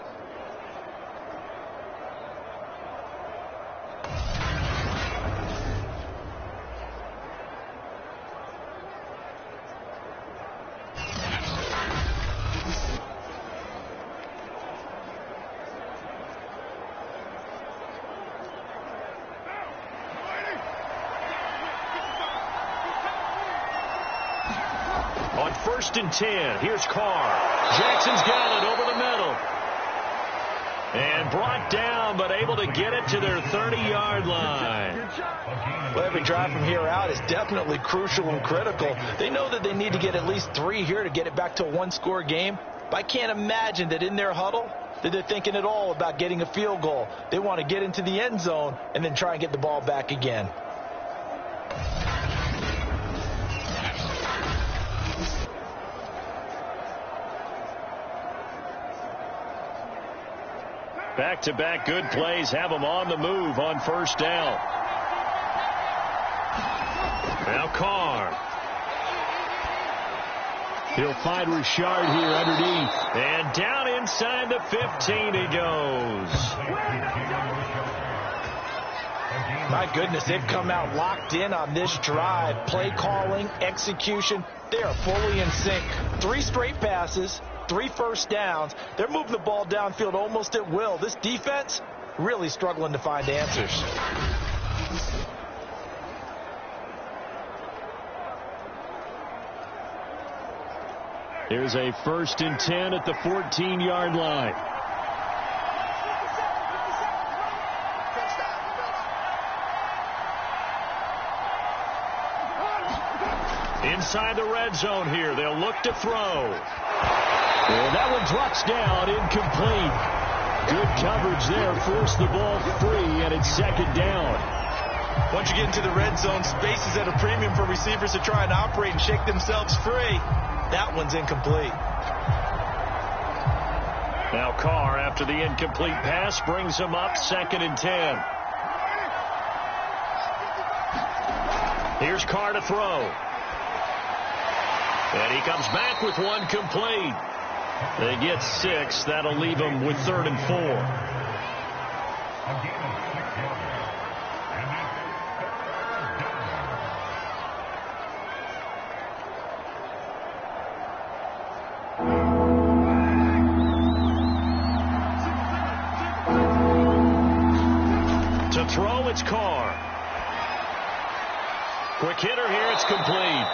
On 1st and 10, here's Carr. Jackson's got it over the middle. And brought down, but able to get it to their 30-yard line. Well, every drive from here out is definitely crucial and critical. They know that they need to get at least 3 here to get it back to a 1-score game. But I can't imagine that in their huddle that they're thinking at all about getting a field goal. They want to get into the end zone and then try and get the ball back again. Back-to-back good plays have them on the move on 1st down. Now Carr. He'll find Richard here underneath. And down inside the 15 he goes. My goodness, they've come out locked in on this drive. Play calling, execution, they are fully in sync. 3 straight passes, 3 first downs. They're moving the ball downfield almost at will. This defense really struggling to find answers. Here's a 1st and 10 at the 14-yard line. Inside the red zone here. They'll look to throw. And that one drops down, incomplete. Good coverage there. Forced the ball free, and it's 2nd down. Once you get into the red zone, space is at a premium for receivers to try and operate and shake themselves free. That one's incomplete. Now Carr, after the incomplete pass, brings him up 2nd and 10. Here's Carr to throw. And he comes back with one complete. They get 6. That'll leave them with 3rd and 4. To throw, it's Carr. Quick hitter here, it's complete.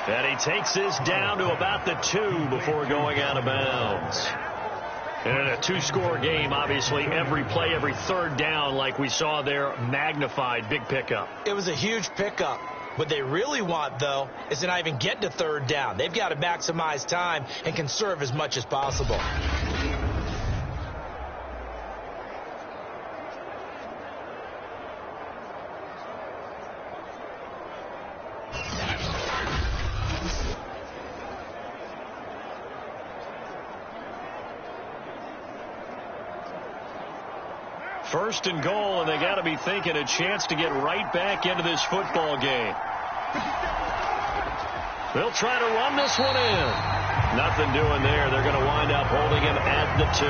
And he takes this down to about the 2 before going out of bounds. And in a 2-score game, obviously, every play, every 3rd down, like we saw there, magnified. Big pickup. It was a huge pickup. What they really want, though, is to not even get to 3rd down. They've got to maximize time and conserve as much as possible. First and goal, and they got to be thinking a chance to get right back into this football game. They'll try to run this one in. Nothing doing there. They're going to wind up holding him at the 2.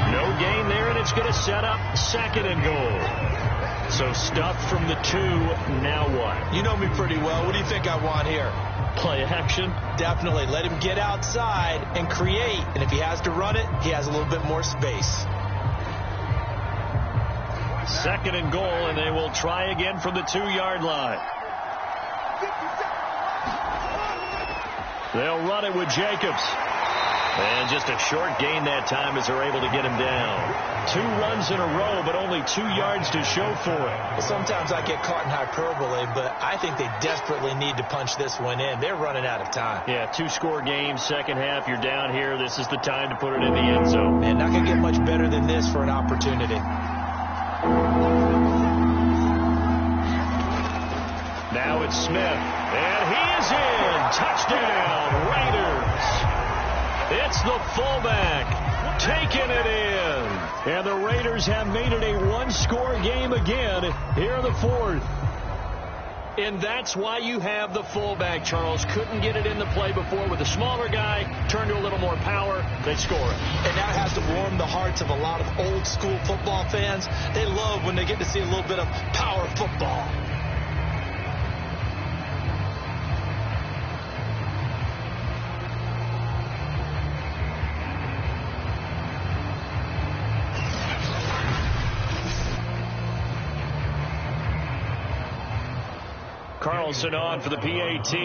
No gain there, and it's going to set up 2nd and goal. So stuffed from the 2. Now what? You know me pretty well. What do you think I want here? Play action? Definitely. Let him get outside and create. And if he has to run it, he has a little bit more space. 2nd and goal, and they will try again from the 2-yard line. They'll run it with Jacobs. And just a short gain that time as they're able to get him down. 2 runs in a row, but only 2 yards to show for it. Well, sometimes I get caught in hyperbole, but I think they desperately need to punch this one in. They're running out of time. Yeah, 2-score game, 2nd half, you're down here. This is the time to put it in the end zone. Man, not going to get much better than this for an opportunity. Now it's Smith, and he is in. Touchdown, Raiders. It's the fullback taking it in. And the Raiders have made it a 1-score game again here in the 4th. And that's why you have the fullback, Charles. Couldn't get it in the play before with a smaller guy. Turned to a little more power. They score it. And that has to warm the hearts of a lot of old-school football fans. They love when they get to see a little bit of power football. Carlson on for the PAT.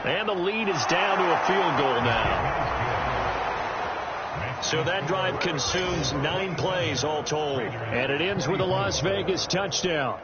And the lead is down to a field goal now. So that drive consumes 9 plays all told. And it ends with a Las Vegas touchdown.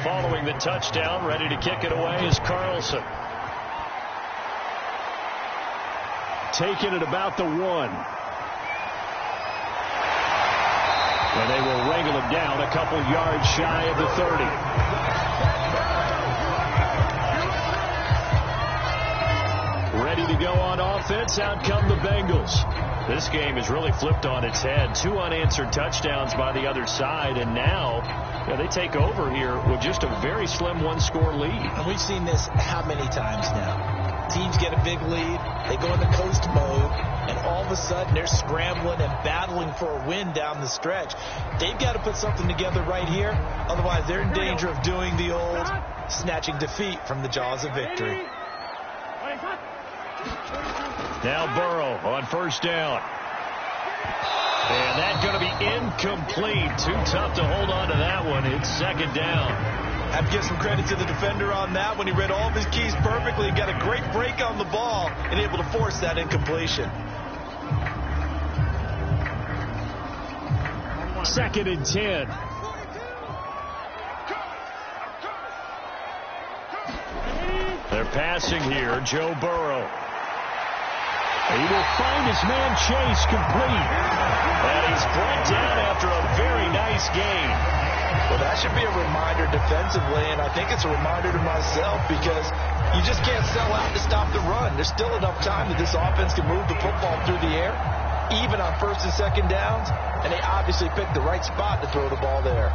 Following the touchdown, ready to kick it away is Carlson. Taking it about the 1. And they will wrangle him down a couple yards shy of the 30. Ready to go on offense. Out come the Bengals. This game is really flipped on its head. 2 unanswered touchdowns by the other side, and now they take over here with just a very slim one-score lead. And we've seen this how many times now? Teams get a big lead, they go into coast mode, and all of a sudden they're scrambling and battling for a win down the stretch. They've got to put something together right here, otherwise they're in danger of doing the old snatching defeat from the jaws of victory. Now Burrow on first down. And that's going to be incomplete. Too tough to hold on to that one. It's second down. I have to give some credit to the defender on that when he read all of his keys perfectly. Got a great break on the ball and able to force that incompletion. Second and 10. They're passing here. Joe Burrow. He will find his man Chase complete. And he's brought down after a very nice game. Well, that should be a reminder defensively, and I think it's a reminder to myself because you just can't sell out to stop the run. There's still enough time that this offense can move the football through the air, even on first and second downs, and they obviously picked the right spot to throw the ball there.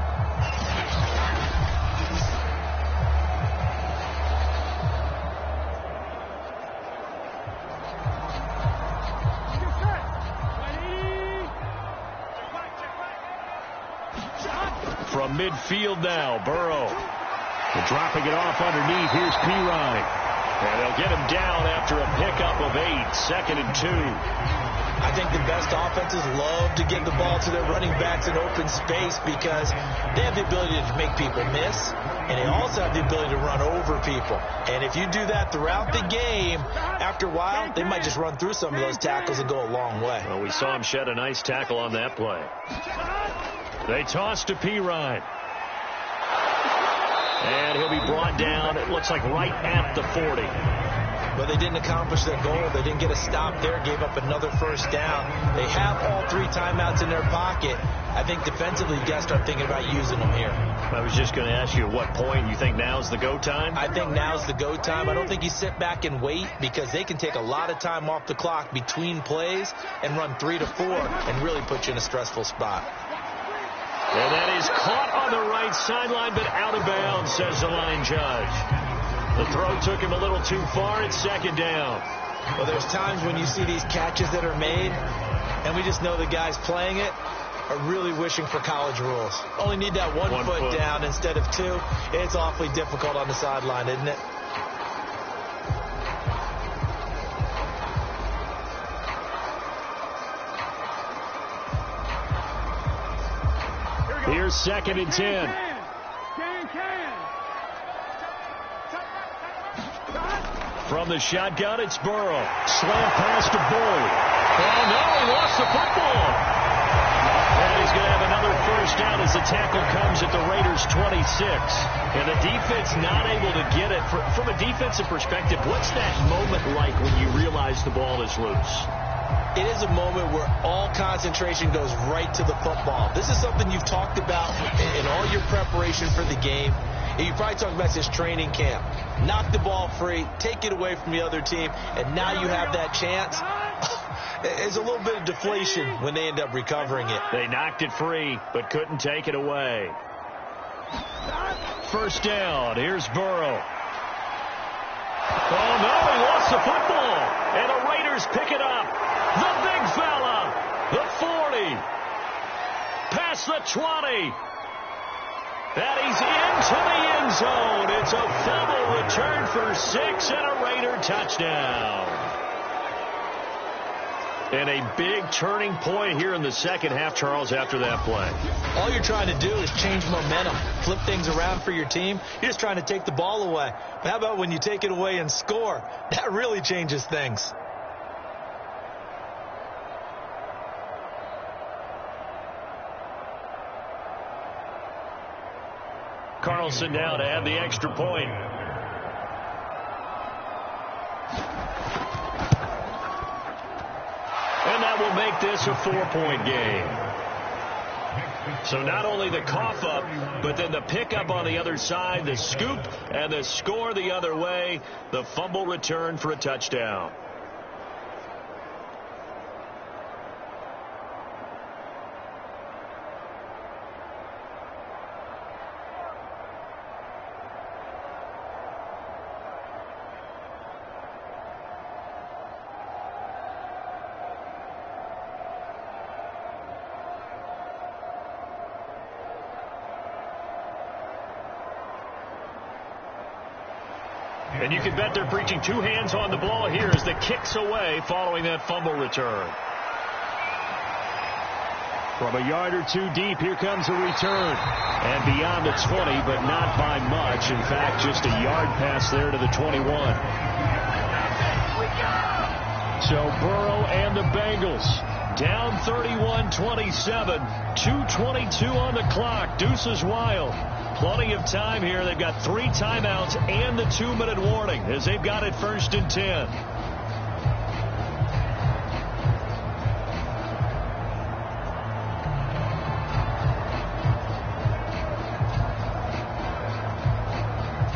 From midfield now, Burrow. They're dropping it off underneath. Here's Pirine. And they'll get him down after a pickup of 8. Second and 2. I think the best offenses love to get the ball to their running backs in open space because they have the ability to make people miss, and they also have the ability to run over people. And if you do that throughout the game, after a while, they might just run through some of those tackles and go a long way. Well, we saw him shed a nice tackle on that play. They toss to Pirine. And he'll be brought down, it looks like right at the 40. But they didn't accomplish their goal. They didn't get a stop there, gave up another first down. They have all 3 timeouts in their pocket. I think defensively you got to start thinking about using them here. I was just going to ask you at what point you think now's the go time? I think now's the go time. I don't think you sit back and wait because they can take a lot of time off the clock between plays and run 3 to 4 and really put you in a stressful spot. And that is caught on the right sideline, but out of bounds, says the line judge. The throw took him a little too far. It's second down. Well, there's times when you see these catches that are made, and we just know the guys playing it are really wishing for college rules. Only need that one foot down instead of 2. It's awfully difficult on the sideline, isn't it? Here's second and 10. From the shotgun, it's Burrow. Slant pass to Boyd. Oh, no, he lost the football. And he's going to have another first down as the tackle comes at the Raiders' 26. And the defense not able to get it. From a defensive perspective, what's that moment like when you realize the ball is loose? It is a moment where all concentration goes right to the football. This is something you've talked about in all your preparation for the game. And you probably talked about this training camp. Knock the ball free, take it away from the other team, and now you have that chance. There's a little bit of deflation when they end up recovering it. They knocked it free, but couldn't take it away. First down, here's Burrow. Oh, no, he lost the football. And the Raiders pick it up. The big fella. The 40. Past the 20. And he's into the end zone. It's a fumble return for 6 and a Raider touchdown. And a big turning point here in the second half, Charles, after that play. All you're trying to do is change momentum, flip things around for your team. You're just trying to take the ball away. But how about when you take it away and score? That really changes things. Carlson now to add the extra point. And that will make this a 4-point game. So not only the cough up, but then the pickup on the other side, the scoop, and the score the other way, the fumble return for a touchdown. And you can bet they're preaching two hands on the ball here as the kick's away following that fumble return. From a yard or two deep, here comes a return. And beyond the 20, but not by much. In fact, just a yard pass there to the 21. So Burrow and the Bengals down 31-27. 2:22 on the clock. Deuce is wild. Plenty of time here. They've got 3 timeouts and the 2-minute warning as they've got it 1st and 10.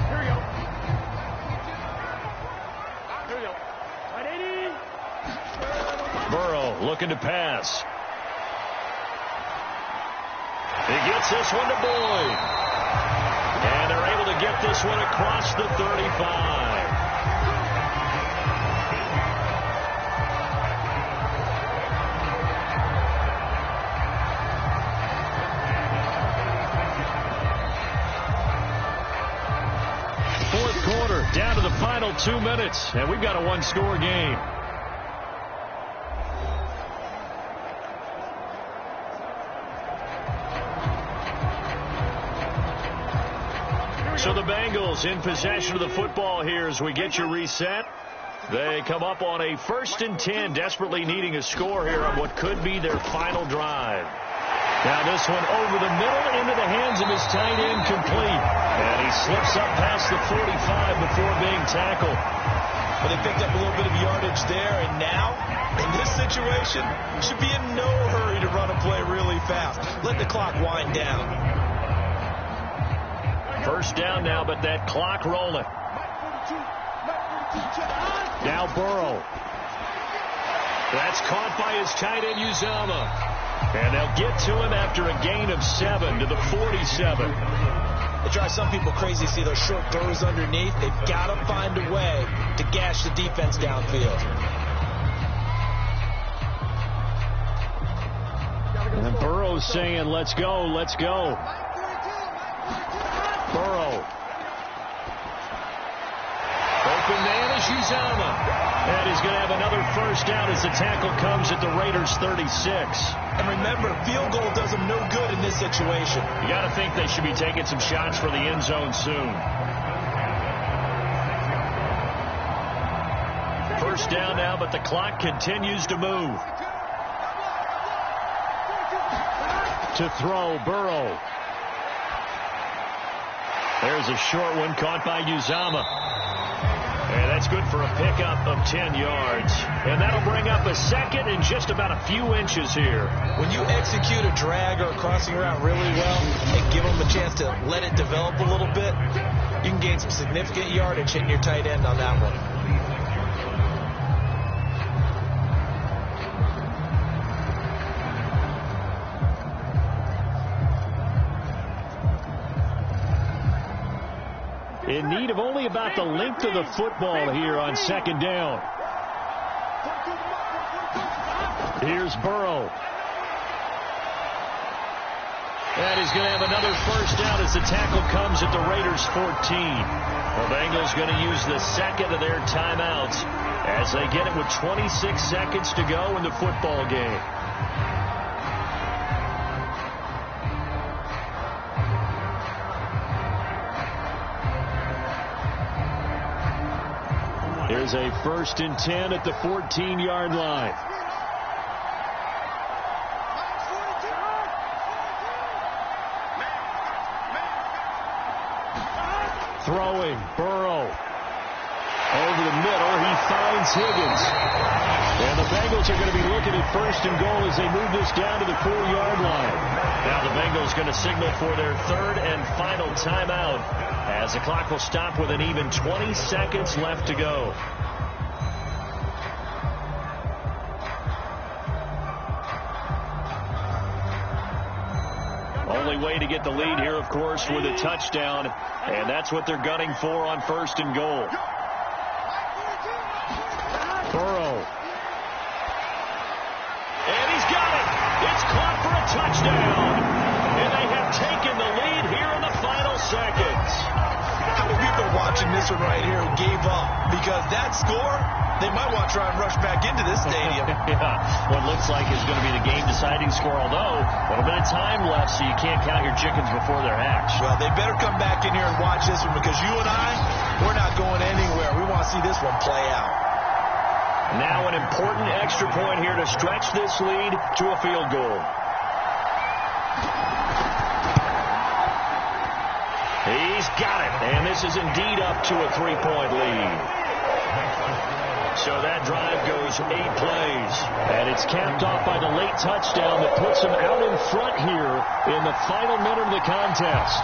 Here we go. Here we go. 180. Burrow looking to pass. He gets this one to Boyd. And they're able to get this one across the 35. Fourth quarter, down to the final 2 minutes, and we've got a one-score game. So the Bengals in possession of the football here as we get you reset. They come up on a 1st and 10, desperately needing a score here on what could be their final drive. Now this one over the middle into the hands of his tight end, complete. And he slips up past the 45 before being tackled. Well, they picked up a little bit of yardage there, and now, in this situation, should be in no hurry to run a play really fast. Let the clock wind down. First down now, but that clock rolling. Now Burrow. That's caught by his tight end, Uzama. And they'll get to him after a gain of 7 to the 47. It drives some people crazy to see those short throws underneath. They've got to find a way to gash the defense downfield. And Burrow's saying, let's go, let's go. Burrow. Open man is Uzama. And he's going to have another first down as the tackle comes at the Raiders' 36. And remember, field goal does them no good in this situation. You got to think they should be taking some shots for the end zone soon. First down now, but the clock continues to move. To throw, Burrow. There's a short one caught by Uzama. And that's good for a pickup of 10 yards. And that'll bring up a second and just about a few inches here. When you execute a drag or a crossing route really well and give them a chance to let it develop a little bit, you can gain some significant yardage hitting your tight end on that one. In need of only about the length of the football here on 2nd down. Here's Burrow. And he's going to have another first down as the tackle comes at the Raiders' 14. The Bengals going to use the second of their timeouts as they get it with 26 seconds to go in the football game. Here's a 1st and 10 at the 14-yard line. throwing. Burrow. Over the middle, he finds Higgins. And the Bengals are going to be looking at first and goal as they move this down to the 4-yard line. Now the Bengals going to signal for their third and final timeout as the clock will stop with an even 20 seconds left to go. Only way to get the lead here, of course, with a touchdown, and that's what they're gunning for on first and goal. Burrow. And he's got it. It's caught for a touchdown. And they have taken the lead here in the final seconds. How many people are watching this one right here who gave up? Because that score, they might want to try and rush back into this stadium. Yeah, what looks like is going to be the game-deciding score, although a little bit of time left, so you can't count your chickens before they're hatched. Well, they better come back in here and watch this one because you and I, we're not going anywhere. We want to see this one play out. Now an important extra point here to stretch this lead to a field goal. He's got it, and this is indeed up to a 3-point lead. So that drive goes 8 plays, and it's capped off by the late touchdown that puts them out in front here in the final minute of the contest.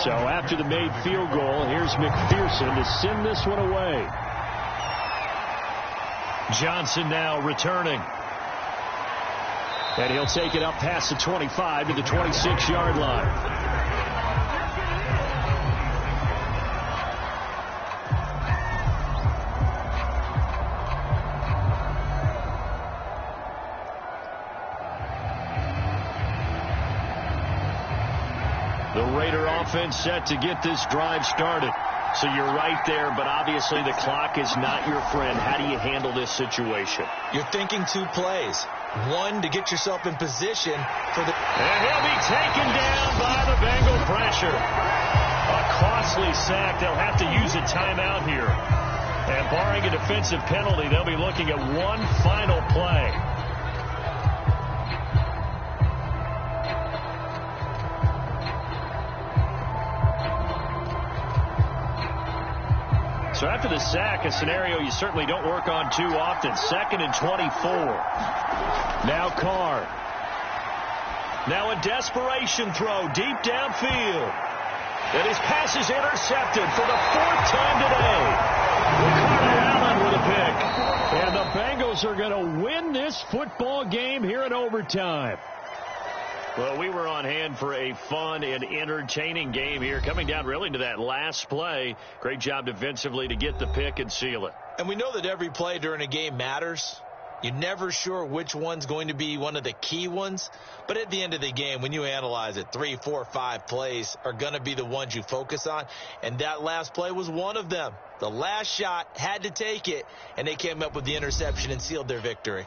So after the made field goal, here's McPherson to send this one away. Johnson now returning. And he'll take it up past the 25 to the 26-yard line. The Raider offense set to get this drive started. So you're right there, but obviously the clock is not your friend. How do you handle this situation? You're thinking 2 plays. One, to get yourself in position for the... And he'll be taken down by the Bengal pressure. A costly sack. They'll have to use a timeout here. And barring a defensive penalty, they'll be looking at one final play. So after the sack, a scenario you certainly don't work on too often. 2nd and 24. Now Carr. Now a desperation throw deep downfield. And his pass is intercepted for the 4th time today. Ricardo Allen with a pick. And the Bengals are going to win this football game here in overtime. Well, we were on hand for a fun and entertaining game here, coming down really to that last play. Great job defensively to get the pick and seal it. And we know that every play during a game matters. You're never sure which one's going to be one of the key ones. But at the end of the game, when you analyze it, 3, 4, 5 plays are going to be the ones you focus on. And that last play was one of them. The last shot had to take it, and they came up with the interception and sealed their victory.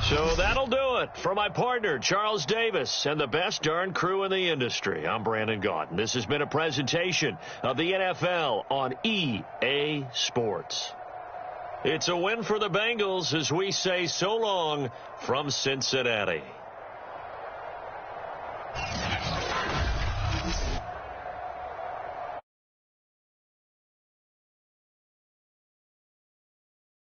So that'll do it for my partner, Charles Davis, and the best darn crew in the industry. I'm Brandon Gaudin. This has been a presentation of the NFL on EA Sports. It's a win for the Bengals as we say so long from Cincinnati.